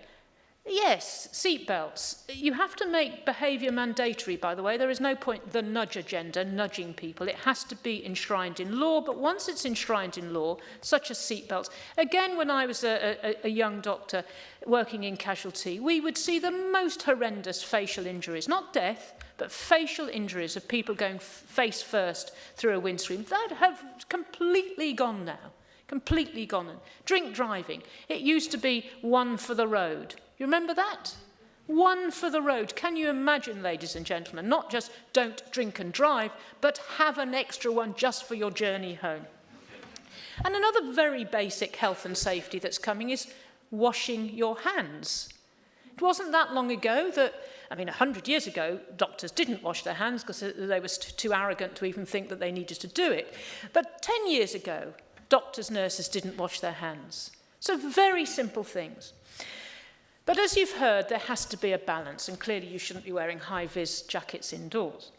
Yes, seatbelts. You have to make behaviour mandatory, by the way. There is no point, the nudge agenda, nudging people. It has to be enshrined in law, but once it's enshrined in law, such as seatbelts, again, when I was a young doctor working in casualty, we would see the most horrendous facial injuries, not death, but facial injuries of people going face first through a windscreen. That have completely gone now, completely gone. Drink driving. It used to be 1 for the road. You remember that? 1 for the road. Can you imagine, ladies and gentlemen, not just don't drink and drive, but have an extra one just for your journey home. And another very basic health and safety that's coming is washing your hands. It wasn't that long ago that, 100 years ago, doctors didn't wash their hands because they were too arrogant to even think that they needed to do it. But 10 years ago, doctors, nurses didn't wash their hands. So very simple things. But as you've heard, there has to be a balance, and clearly you shouldn't be wearing high-vis jackets indoors.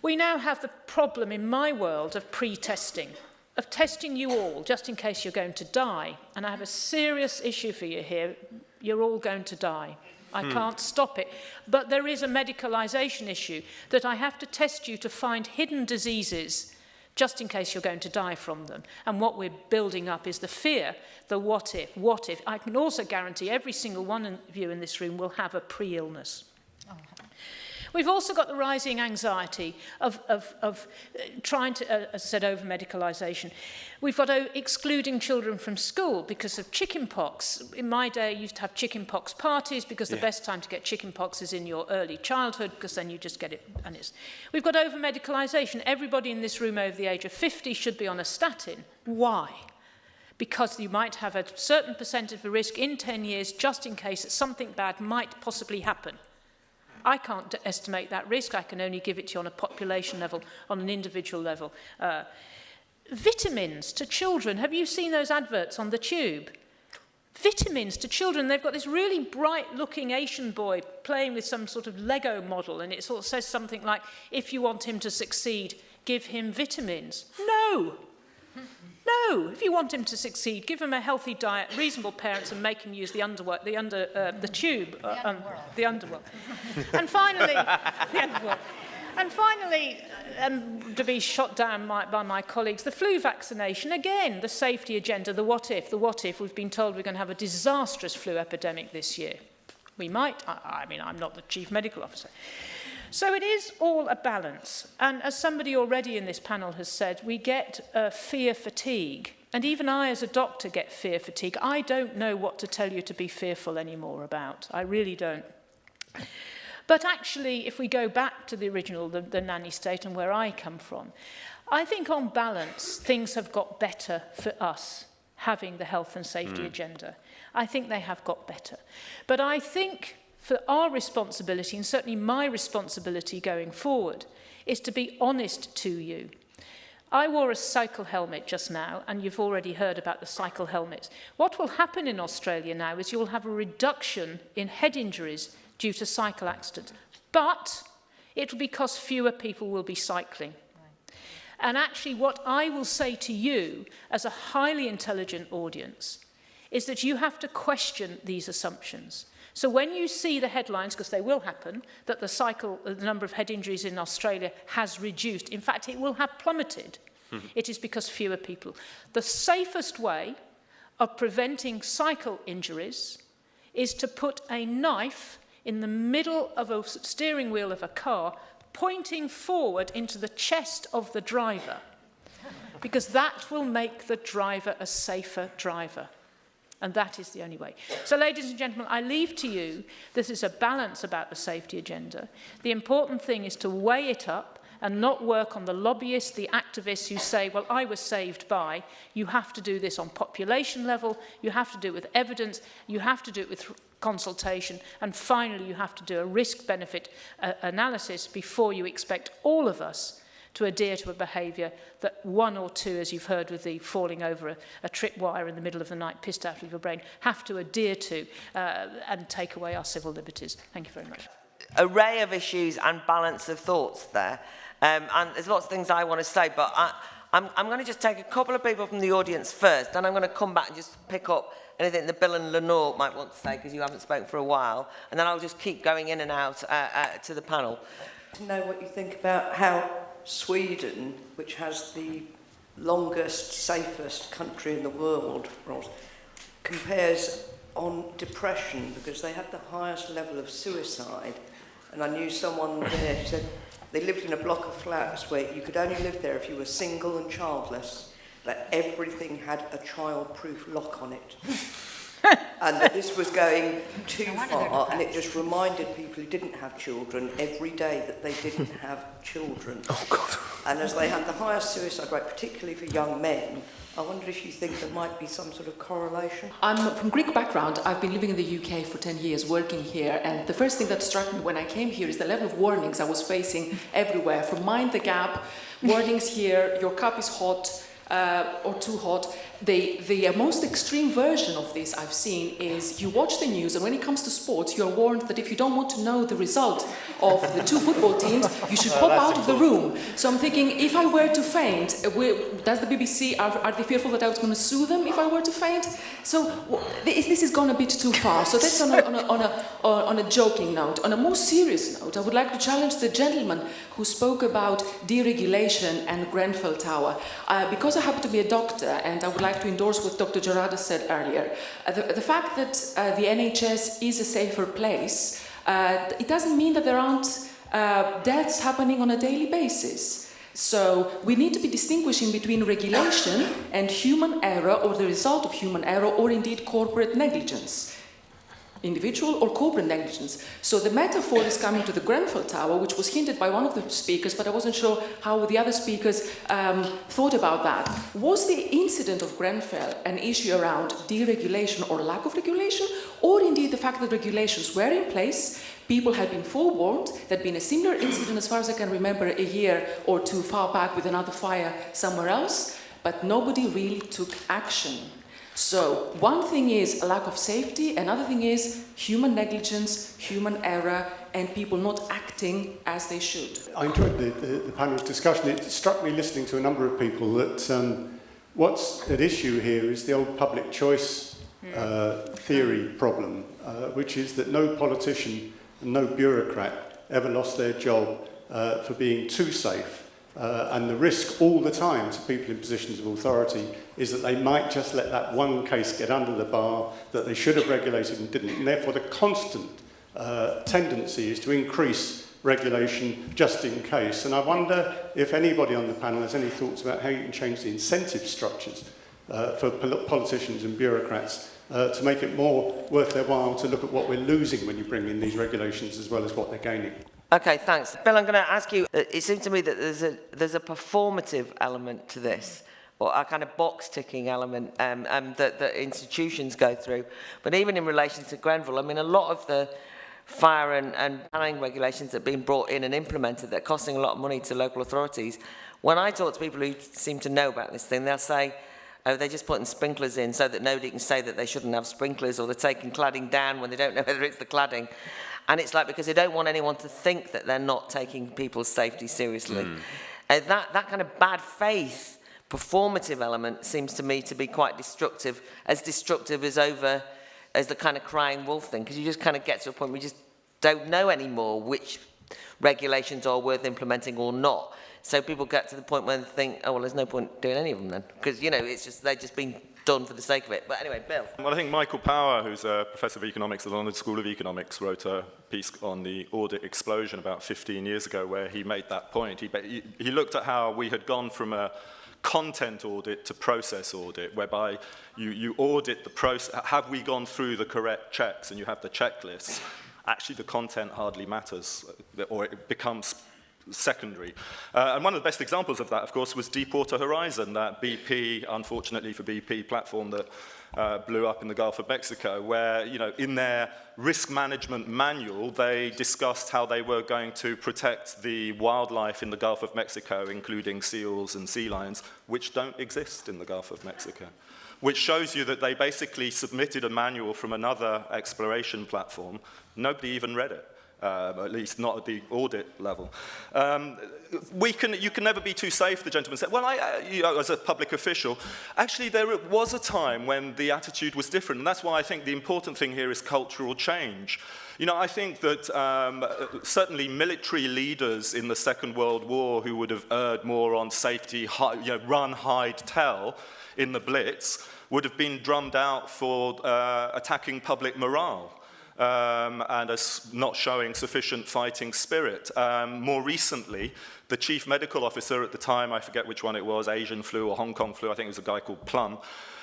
We now have the problem in my world of pre-testing, of testing you all, just in case you're going to die. And I have a serious issue for you here. You're all going to die. I can't stop it. But there is a medicalisation issue that I have to test you to find hidden diseases just in case you're going to die from them. And what we're building up is the fear, the what if, what if. I can also guarantee every single one of you in this room will have a pre-illness. We've also got the rising anxiety of trying to, as I said, over-medicalisation. We've got excluding children from school because of chickenpox. In my day, I used to have chickenpox parties because the best time to get chickenpox is in your early childhood because then you just get it. And we've got over-medicalisation. Everybody in this room over the age of 50 should be on a statin. Why? Because you might have a certain percent of a risk in 10 years just in case that something bad might possibly happen. I can't estimate that risk. I can only give it to you on a population level, on an individual level. Vitamins to children. Have you seen those adverts on the tube? Vitamins to children. They've got this really bright-looking Asian boy playing with some sort of Lego model, and it sort of says something like, if you want him to succeed, give him vitamins. No! No, if you want him to succeed, give him a healthy diet, reasonable parents, and make him use the underworld, the tube, the underworld. And finally, the underworld. And finally, to be shot down by my colleagues, the flu vaccination. Again, the safety agenda, the what if, we've been told we're going to have a disastrous flu epidemic this year. We might. I mean, I'm not the chief medical officer. So it is all a balance. And as somebody already in this panel has said, we get fear fatigue. And even I, as a doctor, get fear fatigue. I don't know what to tell you to be fearful anymore about. I really don't. But actually, if we go back to the original, the nanny state and where I come from, I think on balance, things have got better for us having the health and safety agenda. I think they have got better. But I think for our responsibility, and certainly my responsibility going forward, is to be honest to you. I wore a cycle helmet just now, and you've already heard about the cycle helmets. What will happen in Australia now is you'll have a reduction in head injuries due to cycle accidents. But it will be because fewer people will be cycling. And actually what I will say to you as a highly intelligent audience is that you have to question these assumptions. So when you see the headlines, because they will happen, that the number of head injuries in Australia has reduced, in fact, it will have plummeted. It is because fewer people. The safest way of preventing cycle injuries is to put a knife in the middle of a steering wheel of a car, pointing forward into the chest of the driver, because that will make the driver a safer driver. And that is the only way. So, ladies and gentlemen, I leave to you, this is a balance about the safety agenda. The important thing is to weigh it up and not work on the lobbyists, the activists who say, well, I was saved by. You have to do this on population level. You have to do it with evidence. You have to do it with consultation. And finally, you have to do a risk-benefit analysis before you expect all of us to adhere to a behaviour that one or two, as you've heard with the falling over a tripwire in the middle of the night, pissed out of your brain, have to adhere to and take away our civil liberties. Thank you very much. Array of issues and balance of thoughts there. And there's lots of things I want to say, but I'm going to just take a couple of people from the audience first, then I'm going to come back and just pick up anything that Bill and Lenore might want to say, because you haven't spoken for a while, and then I'll just keep going in and out to the panel. To know what you think about how Sweden, which has the longest, safest country in the world, compares on depression, because they had the highest level of suicide. And I knew someone there who said they lived in a block of flats where you could only live there if you were single and childless, that everything had a child-proof lock on it. And that this was going too far, and it just reminded people who didn't have children every day that they didn't have children. Oh, God. And as they had the highest suicide rate, particularly for young men, I wonder if you think there might be some sort of correlation? I'm from Greek background. I've been living in the UK for 10 years, working here, and the first thing that struck me when I came here is the level of warnings I was facing everywhere, from Mind the Gap, warnings here, your cup is hot, or too hot. The most extreme version of this I've seen is you watch the news, and when it comes to sports, you're warned that if you don't want to know the result of the two football teams, you should pop out of the room. So I'm thinking, if I were to faint, does the BBC, are they fearful that I was going to sue them if I were to faint? So this has gone a bit too far. So that's on a joking note. On a more serious note, I would like to challenge the gentleman who spoke about deregulation and Grenfell Tower. Because I happen to be a doctor, and I would like to endorse what Dr. Gerada said earlier, the fact that the NHS is a safer place, it doesn't mean that there aren't deaths happening on a daily basis. So we need to be distinguishing between regulation and human error, or the result of human error, or indeed corporate negligence. Individual or corporate negligence. So the metaphor is coming to the Grenfell Tower, which was hinted by one of the speakers, but I wasn't sure how the other speakers thought about that. Was the incident of Grenfell an issue around deregulation or lack of regulation, or indeed the fact that regulations were in place, people had been forewarned, there'd been a similar incident, as far as I can remember, a year or two far back with another fire somewhere else, but nobody really took action. So one thing is a lack of safety, another thing is human negligence, human error, and people not acting as they should. I enjoyed the panel's discussion. It struck me listening to a number of people that what's at issue here is the old public choice theory problem, which is that no politician and no bureaucrat ever lost their job for being too safe. And the risk all the time to people in positions of authority is that they might just let that one case get under the bar that they should have regulated and didn't. And therefore the constant tendency is to increase regulation just in case. And I wonder if anybody on the panel has any thoughts about how you can change the incentive structures for politicians and bureaucrats to make it more worth their while to look at what we're losing when you bring in these regulations as well as what they're gaining. Okay, thanks. Bill, I'm going to ask you, it seems to me that there's a performative element to this, or a kind of box-ticking element that institutions go through. But even in relation to Grenfell, I mean, a lot of the fire and planning regulations that have been brought in and implemented that are costing a lot of money to local authorities, when I talk to people who seem to know about this thing, they'll say, oh, they're just putting sprinklers in so that nobody can say that they shouldn't have sprinklers, or they're taking cladding down when they don't know whether it's the cladding. And it's like because they don't want anyone to think that they're not taking people's safety seriously. That kind of bad faith, performative element seems to me to be quite destructive as the kind of crying wolf thing, because you just kind of get to a point where you just don't know anymore which regulations are worth implementing or not. So people get to the point where they think, oh, well, there's no point doing any of them then, because, you know, it's just, they're just being done for the sake of it. But anyway, Bill. Well, I think Michael Power, who's a professor of economics at the London School of Economics, wrote a piece on the audit explosion about 15 years ago where he made that point. He looked at how we had gone from a content audit to process audit, whereby you audit the process. Have we gone through the correct checks? And you have the checklists. Actually, the content hardly matters, or it becomes secondary. And one of the best examples of that, of course, was Deepwater Horizon, that BP, unfortunately for BP, platform that blew up in the Gulf of Mexico, where, you know, in their risk management manual, they discussed how they were going to protect the wildlife in the Gulf of Mexico, including seals and sea lions, which don't exist in the Gulf of Mexico, which shows you that they basically submitted a manual from another exploration platform. Nobody even read it. At least not at the audit level. You can never be too safe, the gentleman said. Well, as a public official, actually there was a time when the attitude was different, and that's why I think the important thing here is cultural change. You know, I think that certainly military leaders in the Second World War who would have erred more on safety, run, hide, tell in the Blitz, would have been drummed out for attacking public morale. And as not showing sufficient fighting spirit. More recently, the chief medical officer at the time, I forget which one it was, Asian flu or Hong Kong flu, I think it was a guy called Plum,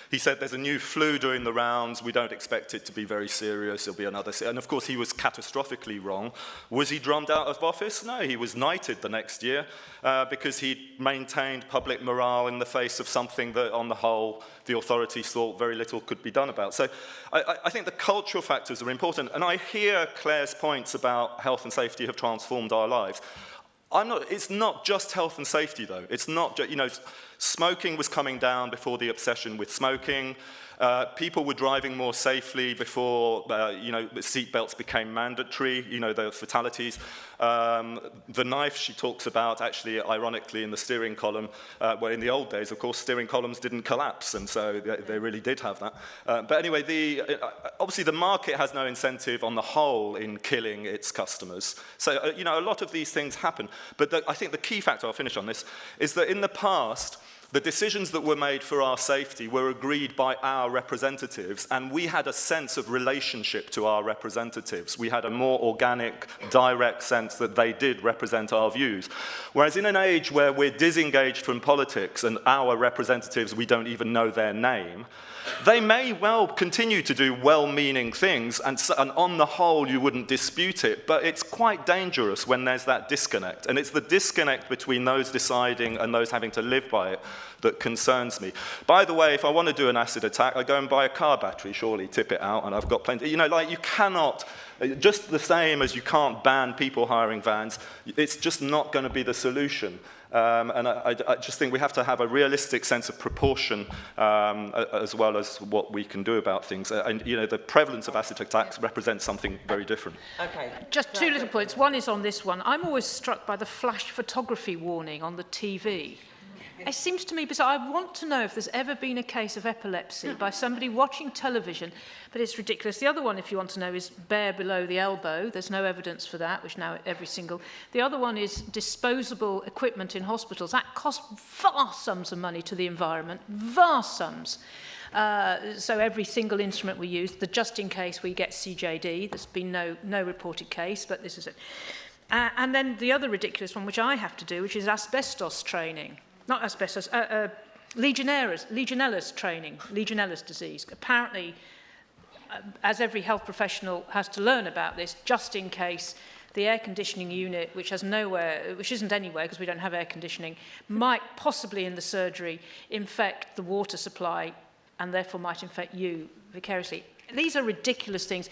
he said there's a new flu doing the rounds, we don't expect it to be very serious, it'll be another... And of course he was catastrophically wrong. Was he drummed out of office? No, he was knighted the next year because he maintained public morale in the face of something that on the whole the authorities thought very little could be done about. So I think the cultural factors are important, and I hear Claire's points about health and safety have transformed our lives. It's not just health and safety, though. It's not just, you know, Smoking was coming down before the obsession with smoking. People were driving more safely before, seatbelts became mandatory, the fatalities. The knife she talks about, actually, ironically, in the steering column, well, in the old days, of course, steering columns didn't collapse, and so they really did have that. But anyway, obviously the market has no incentive on the whole in killing its customers. So, a lot of these things happen. But I think the key factor, I'll finish on this, is that in the past, the decisions that were made for our safety were agreed by our representatives, and we had a sense of relationship to our representatives. We had a more organic, direct sense that they did represent our views. Whereas in an age where we're disengaged from politics and our representatives, we don't even know their name, they may well continue to do well-meaning things, and on the whole, you wouldn't dispute it, but it's quite dangerous when there's that disconnect. And it's the disconnect between those deciding and those having to live by it that concerns me. By the way, if I want to do an acid attack, I go and buy a car battery, surely, tip it out, and I've got plenty. You cannot, just the same as you can't ban people hiring vans, it's just not going to be the solution. And I just think we have to have a realistic sense of proportion as well as what we can do about things. And, the prevalence of acid attacks represents something very different. Okay. Just two little points. One is on this one. I'm always struck by the flash photography warning on the TV. It seems to me bizarre. I want to know if there's ever been a case of epilepsy by somebody watching television, but it's ridiculous. The other one, if you want to know, is bare below the elbow. There's no evidence for that, which now every single. The other one is disposable equipment in hospitals. That costs vast sums of money to the environment, vast sums. So every single instrument we use, just in case we get CJD, there's been no reported case, but this is it. And then the other ridiculous one, which I have to do, which is asbestos training. Not asbestos, Legionellas training, Legionellas disease. Apparently, as every health professional has to learn about this, just in case the air conditioning unit, which isn't anywhere because we don't have air conditioning, might possibly in the surgery infect the water supply and therefore might infect you vicariously. These are ridiculous things.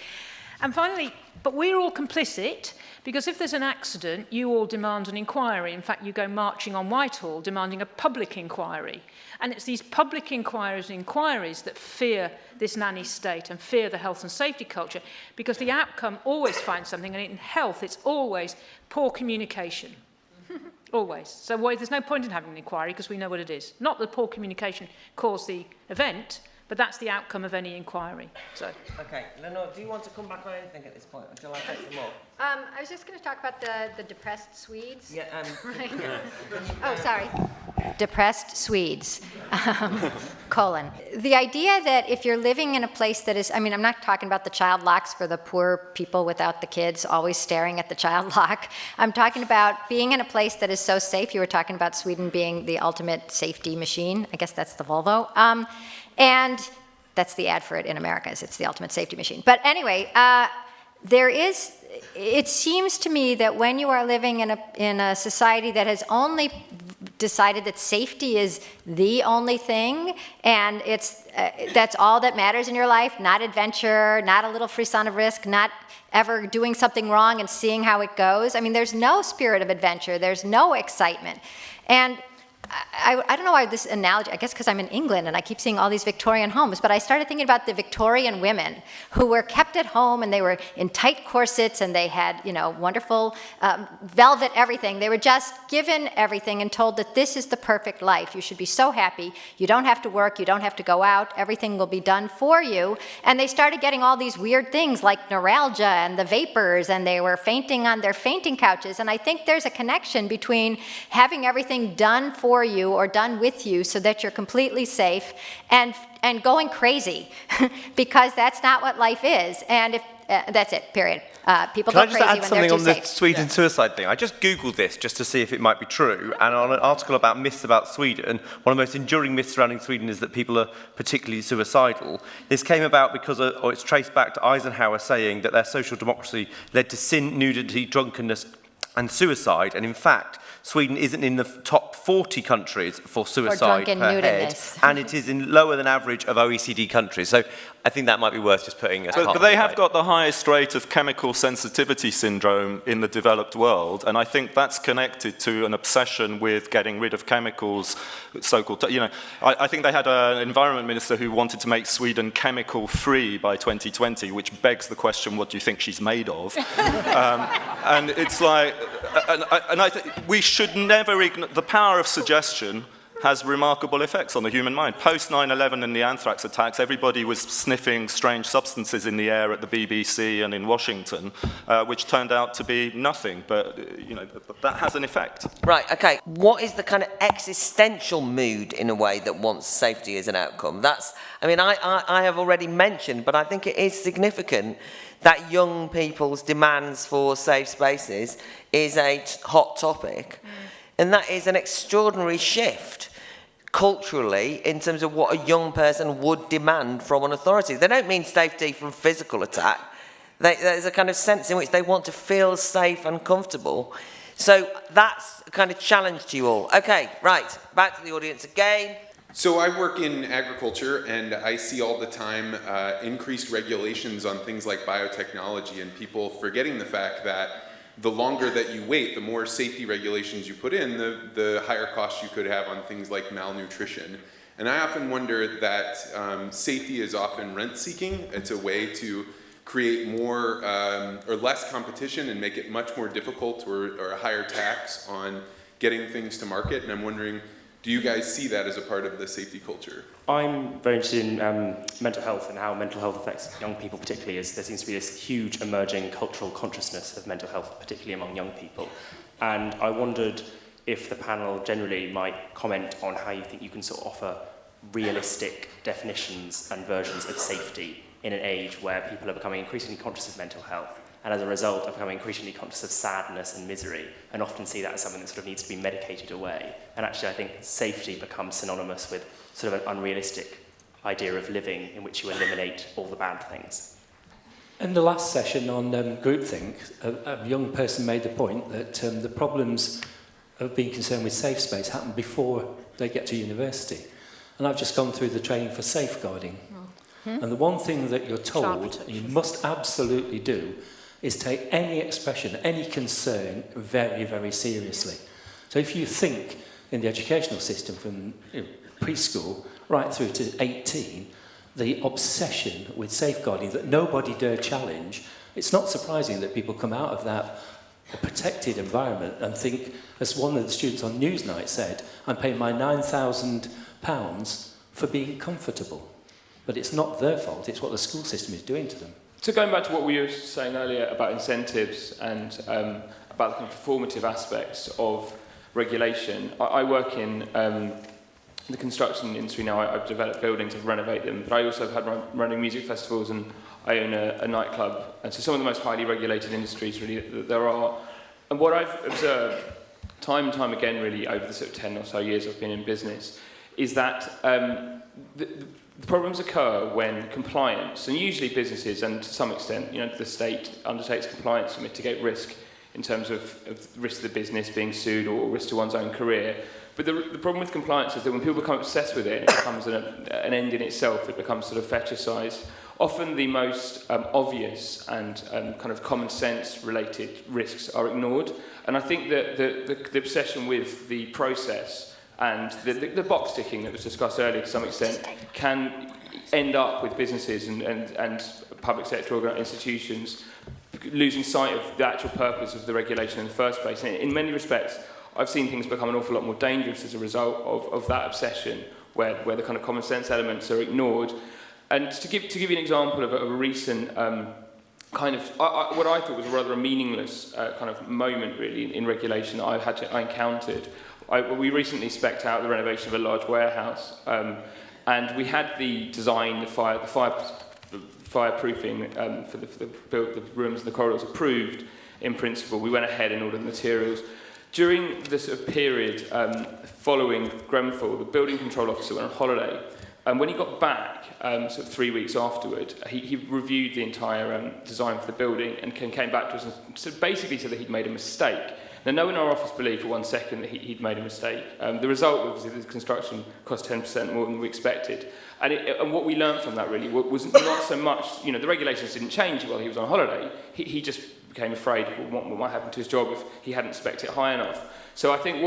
And finally, but we're all complicit, because if there's an accident, you all demand an inquiry. In fact, you go marching on Whitehall demanding a public inquiry. And it's these public inquiries that fear this nanny state and fear the health and safety culture, because the outcome always finds something, and in health, it's always poor communication. Always. So there's no point in having an inquiry, because we know what it is. Not that poor communication caused the event, but that's the outcome of any inquiry. So. Okay, Lenore, do you want to come back on anything at this point, or shall I take some more? I was just going to talk about the depressed Swedes. Yeah. Right. Oh, sorry. Depressed Swedes. Colon. The idea that if you're living in a place that is, I'm not talking about the child locks for the poor people without the kids always staring at the child lock. I'm talking about being in a place that is so safe. You were talking about Sweden being the ultimate safety machine. I guess that's the Volvo. And that's the ad for it in America, is it's the ultimate safety machine. But anyway, it seems to me that when you are living in a society that has only decided that safety is the only thing, and that's all that matters in your life, not adventure, not a little frisson of risk, not ever doing something wrong and seeing how it goes. There's no spirit of adventure, there's no excitement. And I don't know why this analogy, I guess because I'm in England and I keep seeing all these Victorian homes, but I started thinking about the Victorian women who were kept at home and they were in tight corsets and they had, wonderful velvet everything. They were just given everything and told that this is the perfect life. You should be so happy. You don't have to work. You don't have to go out. Everything will be done for you. And they started getting all these weird things like neuralgia and the vapors, and they were fainting on their fainting couches. And I think there's a connection between having everything done for you or done with you so that you're completely safe and going crazy because that's not what life is. And if that's it, period. People go crazy when they're too safe. Can I just add something on the Sweden suicide thing? I just Googled this just to see if it might be true, and on an article about myths about Sweden, one of the most enduring myths surrounding Sweden is that people are particularly suicidal. This came about because, or it's traced back to Eisenhower saying that their social democracy led to sin, nudity, drunkenness, and suicide. And in fact, Sweden isn't in the top 40 countries for suicide drunken per head, nudiness. and it is in lower than average of OECD countries. So I think that might be worth just putting as part But of they the have debate. got the highest rate of chemical sensitivity syndrome in the developed world, and I think that's connected to an obsession with getting rid of chemicals, so-called, I think they had an environment minister who wanted to make Sweden chemical-free by 2020, which begs the question, what do you think she's made of? And it's like, and I think we should never ignore, the power of suggestion has remarkable effects on the human mind. Post 9/11 and the anthrax attacks, everybody was sniffing strange substances in the air at the BBC and in Washington, which turned out to be nothing, but that has an effect. Right, okay. What is the kind of existential mood, in a way, that wants safety as an outcome? I have already mentioned, but I think it is significant that young people's demands for safe spaces is a hot topic. And that is an extraordinary shift culturally in terms of what a young person would demand from an authority. They don't mean safety from physical attack. There's a kind of sense in which they want to feel safe and comfortable. So that's a kind of challenge to you all. Okay, right, back to the audience again. So I work in agriculture, and I see all the time increased regulations on things like biotechnology, and people forgetting the fact that the longer that you wait, the more safety regulations you put in, the higher costs you could have on things like malnutrition. And I often wonder that safety is often rent-seeking. It's a way to create more or less competition and make it much more difficult or a higher tax on getting things to market. And I'm wondering, do you guys see that as a part of the safety culture? I'm very interested in mental health and how mental health affects young people particularly, as there seems to be this huge emerging cultural consciousness of mental health, particularly among young people. And I wondered if the panel generally might comment on how you think you can sort of offer realistic definitions and versions of safety in an age where people are becoming increasingly conscious of mental health, and as a result are becoming increasingly conscious of sadness and misery, and often see that as something that sort of needs to be medicated away. And actually I think safety becomes synonymous with sort of an unrealistic idea of living in which you eliminate all the bad things. In the last session on groupthink, a young person made the point that the problems of being concerned with safe space happen before they get to university. And I've just gone through the training for safeguarding. And the one thing that you're told you must absolutely do is take any expression, any concern very, very seriously. So if you think in the educational system from preschool right through to 18, the obsession with safeguarding that nobody dare challenge, it's not surprising that people come out of that protected environment and think, as one of the students on Newsnight said, I'm paying my £9,000 for being comfortable. But it's not their fault, it's what the school system is doing to them. So going back to what we were saying earlier about incentives and about the kind of performative aspects of regulation, I work in the construction industry now. I've developed buildings, I've renovated them, but I also have had running music festivals, and I own a nightclub. And so some of the most highly regulated industries really that there are. And what I've observed time and time again really over the sort of 10 or so years I've been in business is that the problems occur when compliance, and usually businesses and to some extent, the state undertakes compliance to mitigate risk in terms of risk to the business being sued or risk to one's own career. But the problem with compliance is that when people become obsessed with it, it becomes an end in itself. It becomes sort of fetishized. Often the most obvious and kind of common sense related risks are ignored. And I think that the obsession with the process and the box ticking that was discussed earlier to some extent can end up with businesses and public sector institutions losing sight of the actual purpose of the regulation in the first place. And in many respects, I've seen things become an awful lot more dangerous as a result of that obsession, where the kind of common sense elements are ignored. And to give you an example of a recent kind of what I thought was rather a meaningless kind of moment really in regulation that I encountered. We recently spec'd out the renovation of a large warehouse, and we had the design, the fireproofing for the rooms and the corridors approved in principle. We went ahead and ordered the materials. During the sort of period following Grenfell, the building control officer went on holiday, and when he got back, sort of 3 weeks afterward, he reviewed the entire design for the building and came back to us and basically said that he'd made a mistake. Now, no one in our office believed for 1 second that he'd made a mistake. The result was that the construction cost 10% more than we expected. And what we learned from that really was not so much, the regulations didn't change while he was on holiday. He just became afraid of what might happen to his job if he hadn't spec'd it high enough. So I think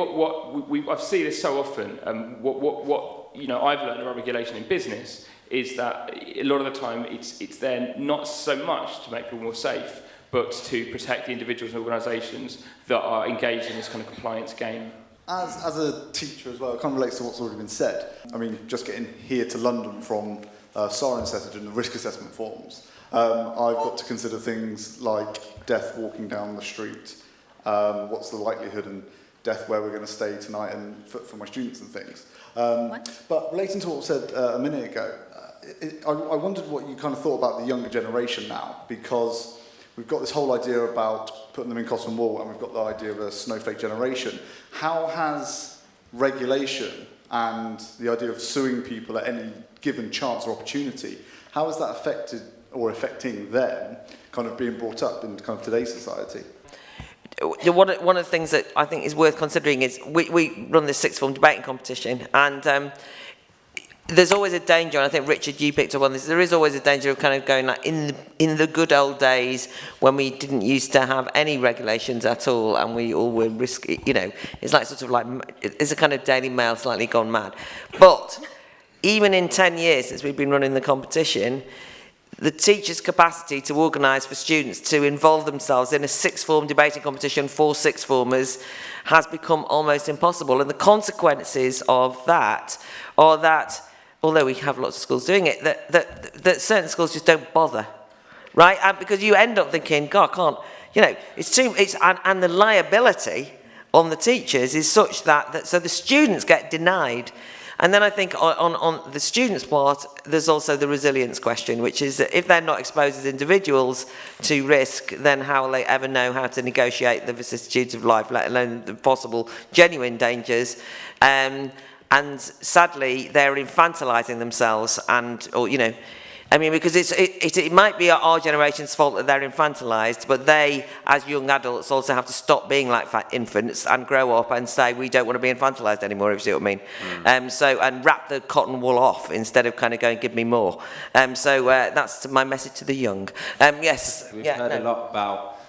I've seen this so often. I've learned about regulation in business is that a lot of the time it's there not so much to make people more safe, but to protect the individuals and organisations that are engaged in this kind of compliance game. As a teacher as well, it kind of relates to what's already been said. I mean, just getting here to London from Cirencester and the risk assessment forms, I've got to consider things like death walking down the street, what's the likelihood and death where we're going to stay tonight and for my students and things. But relating to what was said a minute ago, I wondered what you kind of thought about the younger generation now, because we've got this whole idea about putting them in cotton wool, and we've got the idea of a snowflake generation. How has regulation and the idea of suing people at any given chance or opportunity, how has that affected or affecting them kind of being brought up in kind of today's society? One of the things that I think is worth considering is we run this sixth form debating competition, and there's always a danger, and I think, Richard, you picked up on this, there is always a danger of kind of going like, in the good old days when we didn't used to have any regulations at all, and we all were risky, it's like sort of like, it's a kind of Daily Mail slightly gone mad. But even in 10 years since we've been running the competition, the teachers' capacity to organise for students to involve themselves in a sixth form debating competition for sixth formers has become almost impossible. And the consequences of that are that, although we have lots of schools doing it, that certain schools just don't bother, right? And because you end up thinking, God, I can't, and the liability on the teachers is such so the students get denied. And then I think on the students' part, there's also the resilience question, which is that if they're not exposed as individuals to risk, then how will they ever know how to negotiate the vicissitudes of life, let alone the possible genuine dangers? And sadly, they're infantilizing themselves, because it might be our generation's fault that they're infantilized, but they, as young adults, also have to stop being like infants and grow up and say, we don't want to be infantilized anymore, if you see what I mean. And wrap the cotton wool off instead of kind of going, give me more. That's my message to the young. Yes. We've heard a lot about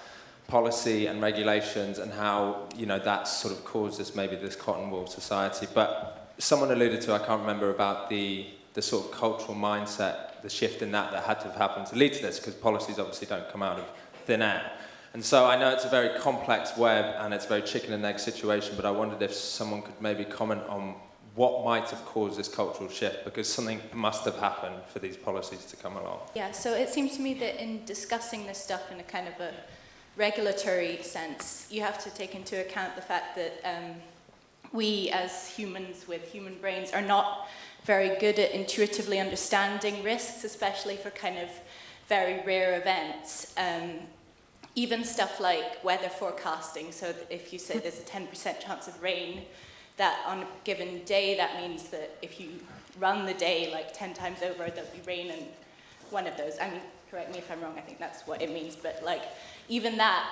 policy and regulations and how, that's sort of caused us maybe this cotton wool society. But someone alluded to, I can't remember, about the sort of cultural mindset, the shift in that had to have happened to lead to this, because policies obviously don't come out of thin air. And so I know it's a very complex web and it's a very chicken and egg situation, but I wondered if someone could maybe comment on what might have caused this cultural shift, because something must have happened for these policies to come along. Yeah, so it seems to me that in discussing this stuff in a kind of a regulatory sense, you have to take into account the fact that we as humans with human brains are not very good at intuitively understanding risks, especially for kind of very rare events. Even stuff like weather forecasting, so that if you say there's a 10% chance of rain, that on a given day, that means that if you run the day like 10 times over, there'll be rain in one of those. I mean, correct me if I'm wrong, I think that's what it means, but like, even that,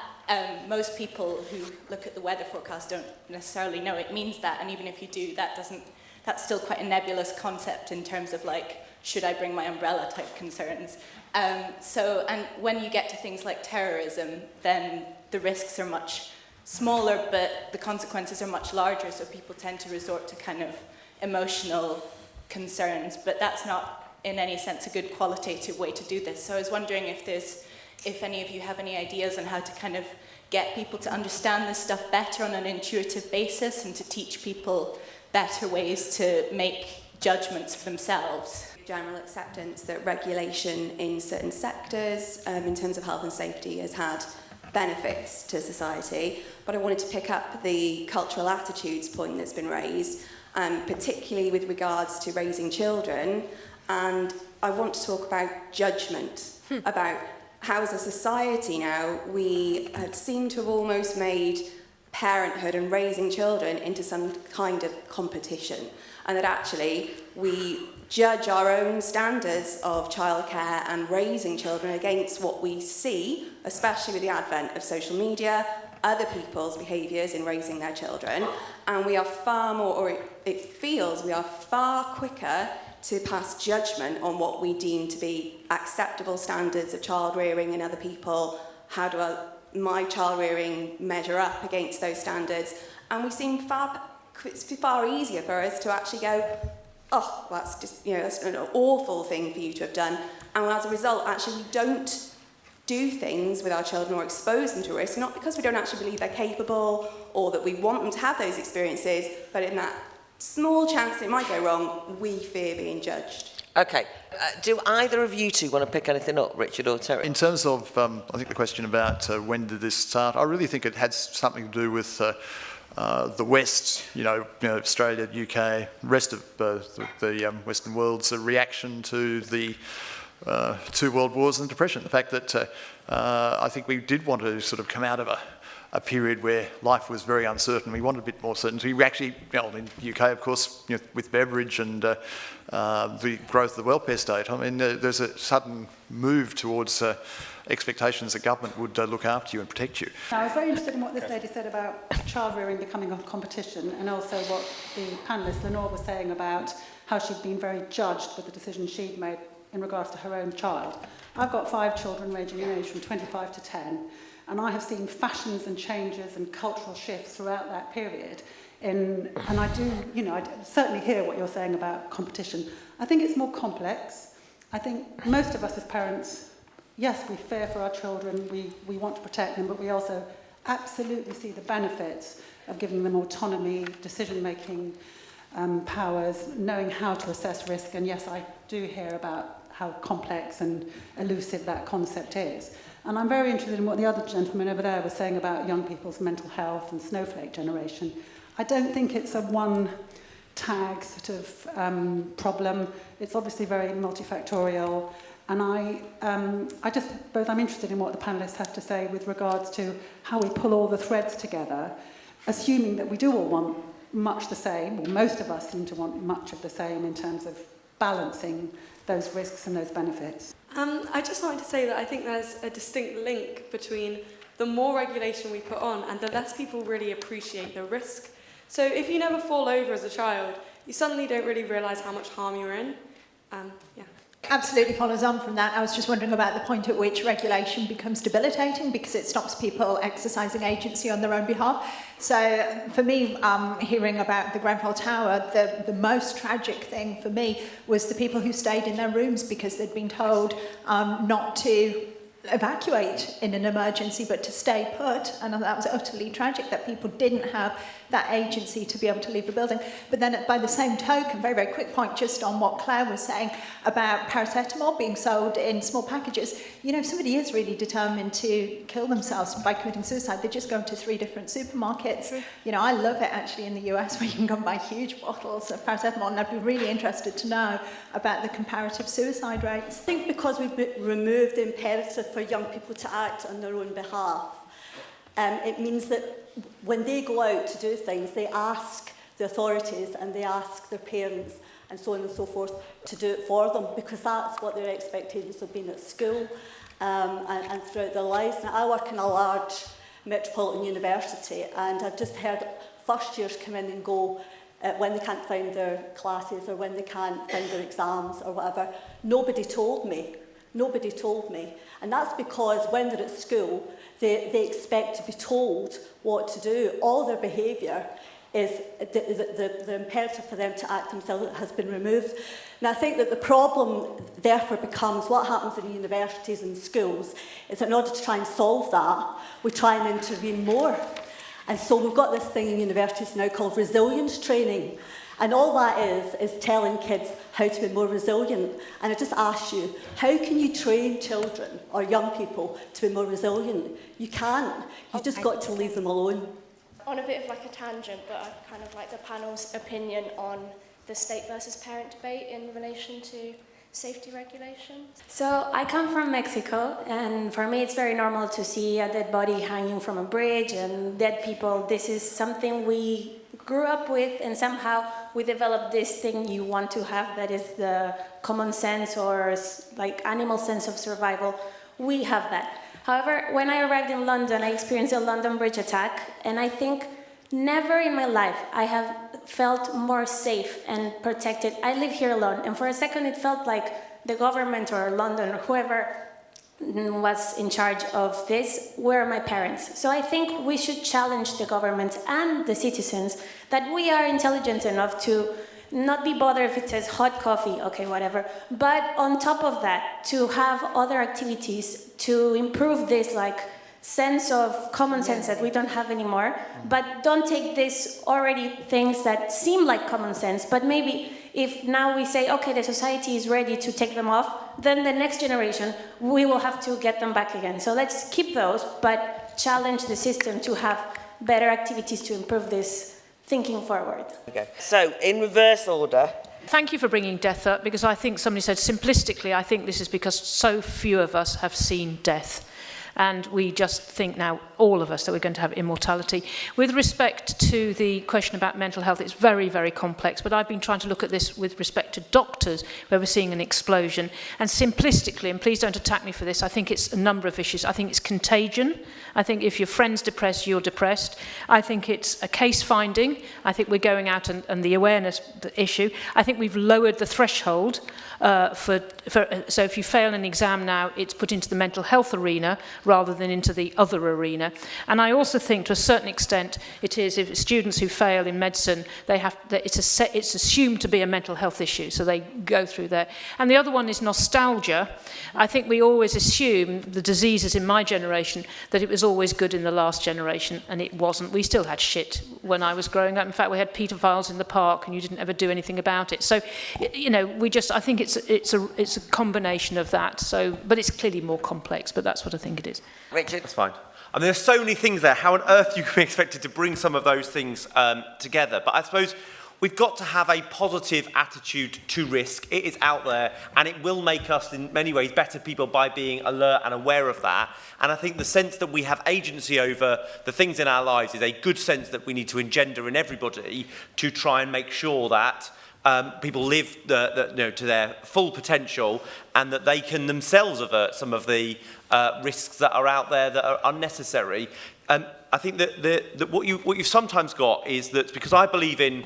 most people who look at the weather forecast don't necessarily know it means that, and even if you do, that's still quite a nebulous concept in terms of like, should I bring my umbrella type concerns. And when you get to things like terrorism, then the risks are much smaller, but the consequences are much larger, so people tend to resort to kind of emotional concerns, but that's not in any sense a good qualitative way to do this. So I was wondering if any of you have any ideas on how to kind of get people to understand this stuff better on an intuitive basis and to teach people better ways to make judgments for themselves. General acceptance that regulation in certain sectors, in terms of health and safety, has had benefits to society, but I wanted to pick up the cultural attitudes point that's been raised, particularly with regards to raising children, and I want to talk about judgment, about how as a society now we seem to have almost made parenthood and raising children into some kind of competition, and that actually we judge our own standards of childcare and raising children against what we see, especially with the advent of social media, other people's behaviours in raising their children, and we are far more, or it feels we are far quicker to pass judgment on what we deem to be acceptable standards of child rearing in other people. How do my child rearing measure up against those standards? And we seem it's far easier for us to actually go, oh, that's just, that's an awful thing for you to have done. And as a result, actually, we don't do things with our children or expose them to risk, not because we don't actually believe they're capable or that we want them to have those experiences, but in that small chance it might go wrong, we fear being judged. Okay. Do either of you two want to pick anything up, Richard or Terry? In terms of, I think the question about when did this start, I really think it had something to do with the West, Australia, UK, rest of the Western world's reaction to the 2 world wars and depression. The fact that I think we did want to sort of come out of a period where life was very uncertain. We wanted a bit more certainty. We actually, in the UK, of course, with Beveridge and the growth of the welfare state, I mean, there's a sudden move towards expectations that government would look after you and protect you. Now, I was very interested in what this lady said about child rearing becoming a competition, and also what the panellist Lenore was saying about how she'd been very judged with the decision she'd made in regards to her own child. I've got 5 children ranging in age from 25 to 10, and I have seen fashions and changes and cultural shifts throughout that period. And I do, I certainly hear what you're saying about competition. I think it's more complex. I think most of us as parents, yes, we fear for our children, we want to protect them, but we also absolutely see the benefits of giving them autonomy, decision-making powers, knowing how to assess risk. And yes, I do hear about how complex and elusive that concept is. And I'm very interested in what the other gentleman over there was saying about young people's mental health and snowflake generation. I don't think it's a one-tag sort of problem. It's obviously very multifactorial. And I'm interested in what the panellists have to say with regards to how we pull all the threads together, assuming that we do all want much the same, or most of us seem to want much of the same in terms of balancing those risks and those benefits. I just wanted to say that I think there's a distinct link between the more regulation we put on and the less people really appreciate the risk. So if you never fall over as a child, you suddenly don't really realise how much harm you're in. Absolutely follows on from that. I was just wondering about the point at which regulation becomes debilitating because it stops people exercising agency on their own behalf. So for me, hearing about the Grenfell Tower, the most tragic thing for me was the people who stayed in their rooms because they'd been told not to evacuate in an emergency but to stay put, and that was utterly tragic that people didn't have that agency to be able to leave the building. But then by the same token, very, very quick point just on what Claire was saying about paracetamol being sold in small packages. If somebody is really determined to kill themselves by committing suicide, they just go to 3 different supermarkets. I love it actually in the US where you can go and buy huge bottles of paracetamol, and I'd be really interested to know about the comparative suicide rates. I think because we've removed the imperative for young people to act on their own behalf, it means that when they go out to do things, they ask the authorities and they ask their parents and so on and so forth to do it for them, because that's what their expectations have been at school and throughout their lives. Now, I work in a large metropolitan university, and I've just heard first years come in and go when they can't find their classes or when they can't find their exams or whatever. Nobody told me. Nobody told me. And that's because when they're at school, they expect to be told what to do. All their behaviour is the imperative for them to act themselves has been removed. And I think that the problem therefore becomes what happens in universities and schools is that in order to try and solve that, we try and intervene more. And so we've got this thing in universities now called resilience training. And all that is telling kids how to be more resilient. And I just ask you, how can you train children or young people to be more resilient? You can't. You've just got to leave them alone. On a bit of like a tangent, but I kind of like the panel's opinion on the state versus parent debate in relation to safety regulations. So I come from Mexico, and for me it's very normal to see a dead body hanging from a bridge and dead people. This is something we grew up with, and somehow we developed this thing you want to have, that is the common sense or like animal sense of survival. We have that. However, when I arrived in London, I experienced a London Bridge attack, and I think never in my life I have felt more safe and protected. I live here alone, and for a second it felt like the government or London or whoever was in charge of this were my parents. So I think we should challenge the government and the citizens that we are intelligent enough to not be bothered if it says hot coffee, okay, whatever. But on top of that, to have other activities to improve this like sense of common sense that we don't have anymore. But don't take this already things that seem like common sense, but maybe if now we say, okay, the society is ready to take them off, then the next generation, we will have to get them back again. So let's keep those, but challenge the system to have better activities to improve this thinking forward. Okay. So, in reverse order. Thank you for bringing death up, because I think somebody said simplistically, I think this is because so few of us have seen death. And we just think now, all of us, that we're going to have immortality. With respect to the question about mental health, it's very, very complex, but I've been trying to look at this with respect to doctors, where we're seeing an explosion. And simplistically, and please don't attack me for this, I think it's a number of issues. I think it's contagion. I think if your friend's depressed, you're depressed. I think it's a case finding. I think we're going out and the awareness issue. I think we've lowered the threshold so if you fail an exam now, it's put into the mental health arena rather than into the other arena. And I also think, to a certain extent, it is if students who fail in medicine, it's assumed to be a mental health issue, so they go through there. And the other one is nostalgia. I think we always assume, the diseases in my generation, that it was always good in the last generation, and it wasn't. We still had shit when I was growing up. In fact, we had paedophiles in the park, and you didn't ever do anything about it. So, you know, I think it's a combination of that. So, but it's clearly more complex. But that's what I think it is. Richard, that's fine. I mean, there's so many things there. How on earth you can be expected to bring some of those things together? But I suppose we've got to have a positive attitude to risk. It is out there, and it will make us, in many ways, better people by being alert and aware of that. And I think the sense that we have agency over the things in our lives is a good sense that we need to engender in everybody to try and make sure that people live to their full potential, and that they can themselves avert some of the risks that are out there that are unnecessary. I think that what you've sometimes got is that, because I believe in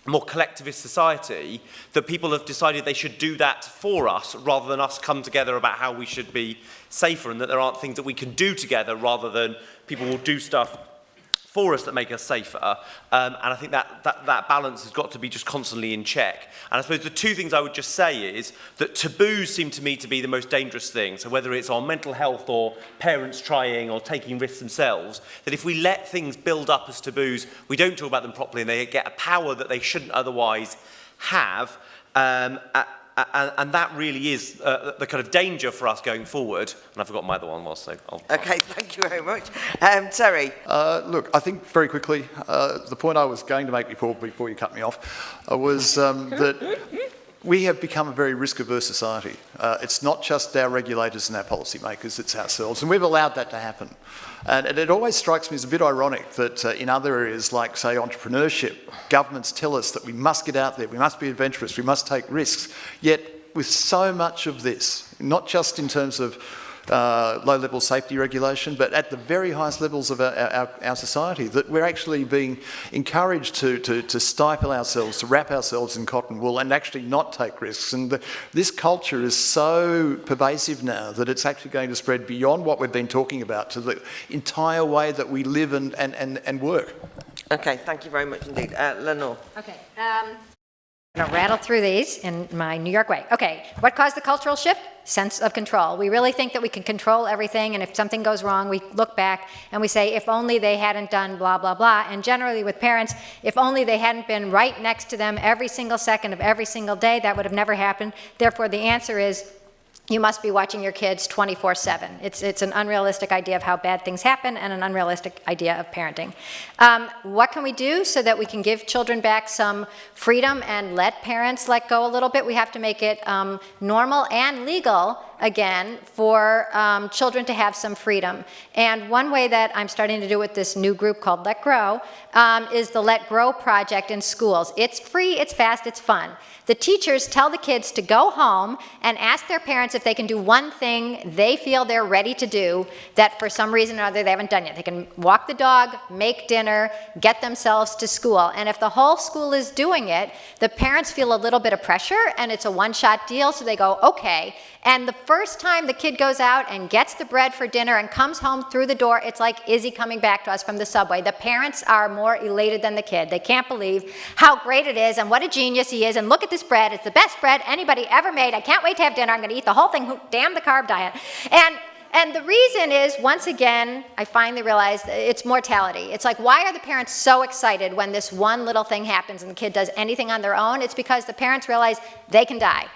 a more collectivist society, that people have decided they should do that for us rather than us come together about how we should be safer, and that there aren't things that we can do together rather than people will do stuff for us that make us safer. And I think that balance has got to be just constantly in check. And I suppose the two things I would just say is that taboos seem to me to be the most dangerous thing. So whether it's on mental health or parents trying or taking risks themselves, that if we let things build up as taboos, we don't talk about them properly, and they get a power that they shouldn't otherwise have. And that really is the kind of danger for us going forward. And I forgot my other one was, so Okay, thank you very much. Terry? Look, I think very quickly, the point I was going to make before you cut me off was that we have become a very risk-averse society. It's not just our regulators and our policymakers, it's ourselves, and we've allowed that to happen. And it always strikes me as a bit ironic that in other areas like, say, entrepreneurship, governments tell us that we must get out there, we must be adventurous, we must take risks. Yet with so much of this, not just in terms of low-level safety regulation, but at the very highest levels of our society, that we're actually being encouraged to stifle ourselves, to wrap ourselves in cotton wool and actually not take risks. And this culture is so pervasive now that it's actually going to spread beyond what we've been talking about to the entire way that we live and work. Okay, thank you very much indeed. Lenore. Okay. I'm going to rattle through these in my New York way. Okay, what caused the cultural shift? Sense of control. We really think that we can control everything, and if something goes wrong, we look back and we say, if only they hadn't done blah, blah, blah. And generally with parents, if only they hadn't been right next to them every single second of every single day, that would have never happened. Therefore, the answer is, you must be watching your kids 24/7. It's an unrealistic idea of how bad things happen and an unrealistic idea of parenting. What can we do so that we can give children back some freedom and let parents let go a little bit? We have to make it normal and legal again for children to have some freedom. And one way that I'm starting to do with this new group called Let Grow is the Let Grow project in schools. It's free, it's fast, it's fun. the teachers tell the kids to go home and ask their parents if they can do one thing they feel they're ready to do that for some reason or other they haven't done yet. They can walk the dog, make dinner, get themselves to school. And if the whole school is doing it, the parents feel a little bit of pressure and it's a one-shot deal, so they go, okay. And the first time the kid goes out and gets the bread for dinner and comes home through the door, it's like Izzy coming back to us from the subway. The parents are more elated than the kid. They can't believe how great it is and what a genius he is, and look at this bread. It's the best bread anybody ever made. I can't wait to have dinner. I'm going to eat the whole thing. Damn the carb diet. And the reason is, once again, I finally realized it's mortality. It's like, why are the parents so excited when this one little thing happens and the kid does anything on their own? It's because the parents realize they can die.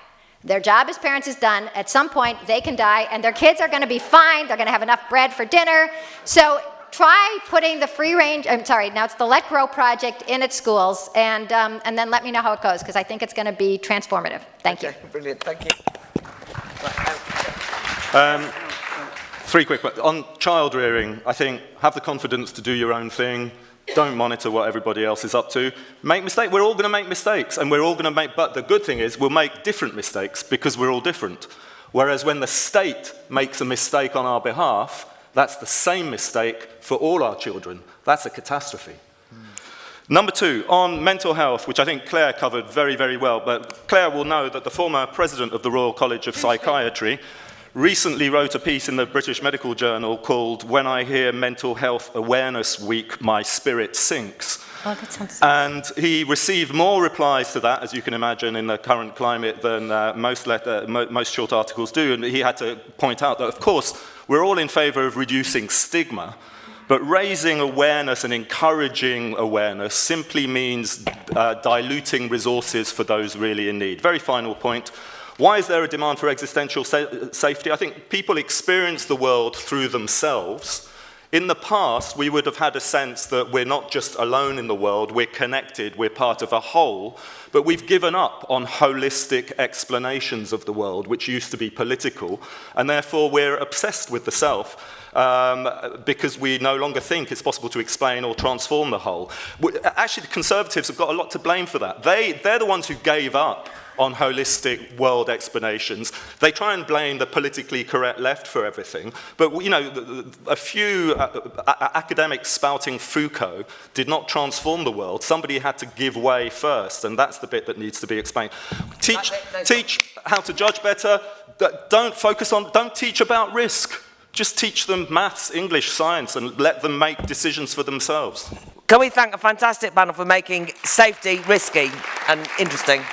Their job as parents is done. At some point, they can die, and their kids are going to be fine. They're going to have enough bread for dinner. So try putting the free range, now it's the Let Grow project in at schools, and then let me know how it goes, because I think it's going to be transformative. Thank you. Brilliant, thank you. 3 quick points. On child rearing, I think have the confidence to do your own thing. Don't monitor what everybody else is up to. Make mistakes. We're all going to make mistakes, and we're all going to make, but the good thing is we'll make different mistakes because we're all different. Whereas when the state makes a mistake on our behalf, that's the same mistake for all our children. That's a catastrophe. Number 2, on mental health, which I think Clare covered very, very well, but Clare will know that the former president of the Royal College of Psychiatry recently wrote a piece in the British Medical Journal called "When I Hear Mental Health Awareness Week, My Spirit Sinks." Oh, that sounds and he received more replies to that, as you can imagine, in the current climate than most short articles do. And he had to point out that, of course, we're all in favour of reducing stigma, but raising awareness and encouraging awareness simply means diluting resources for those really in need. Very final point. Why is there a demand for existential safety? I think people experience the world through themselves. In the past, we would have had a sense that we're not just alone in the world, we're connected, we're part of a whole, but we've given up on holistic explanations of the world, which used to be political, and therefore we're obsessed with the self. Because we no longer think it's possible to explain or transform the whole. Actually, the Conservatives have got a lot to blame for that. They're the ones who gave up on holistic world explanations. They try and blame the politically correct left for everything, but a few academics spouting Foucault did not transform the world. Somebody had to give way first, and that's the bit that needs to be explained. Teach how to judge better. Don't teach about risk. Just teach them maths, English, science, and let them make decisions for themselves. Can we thank a fantastic panel for making safety risky and interesting?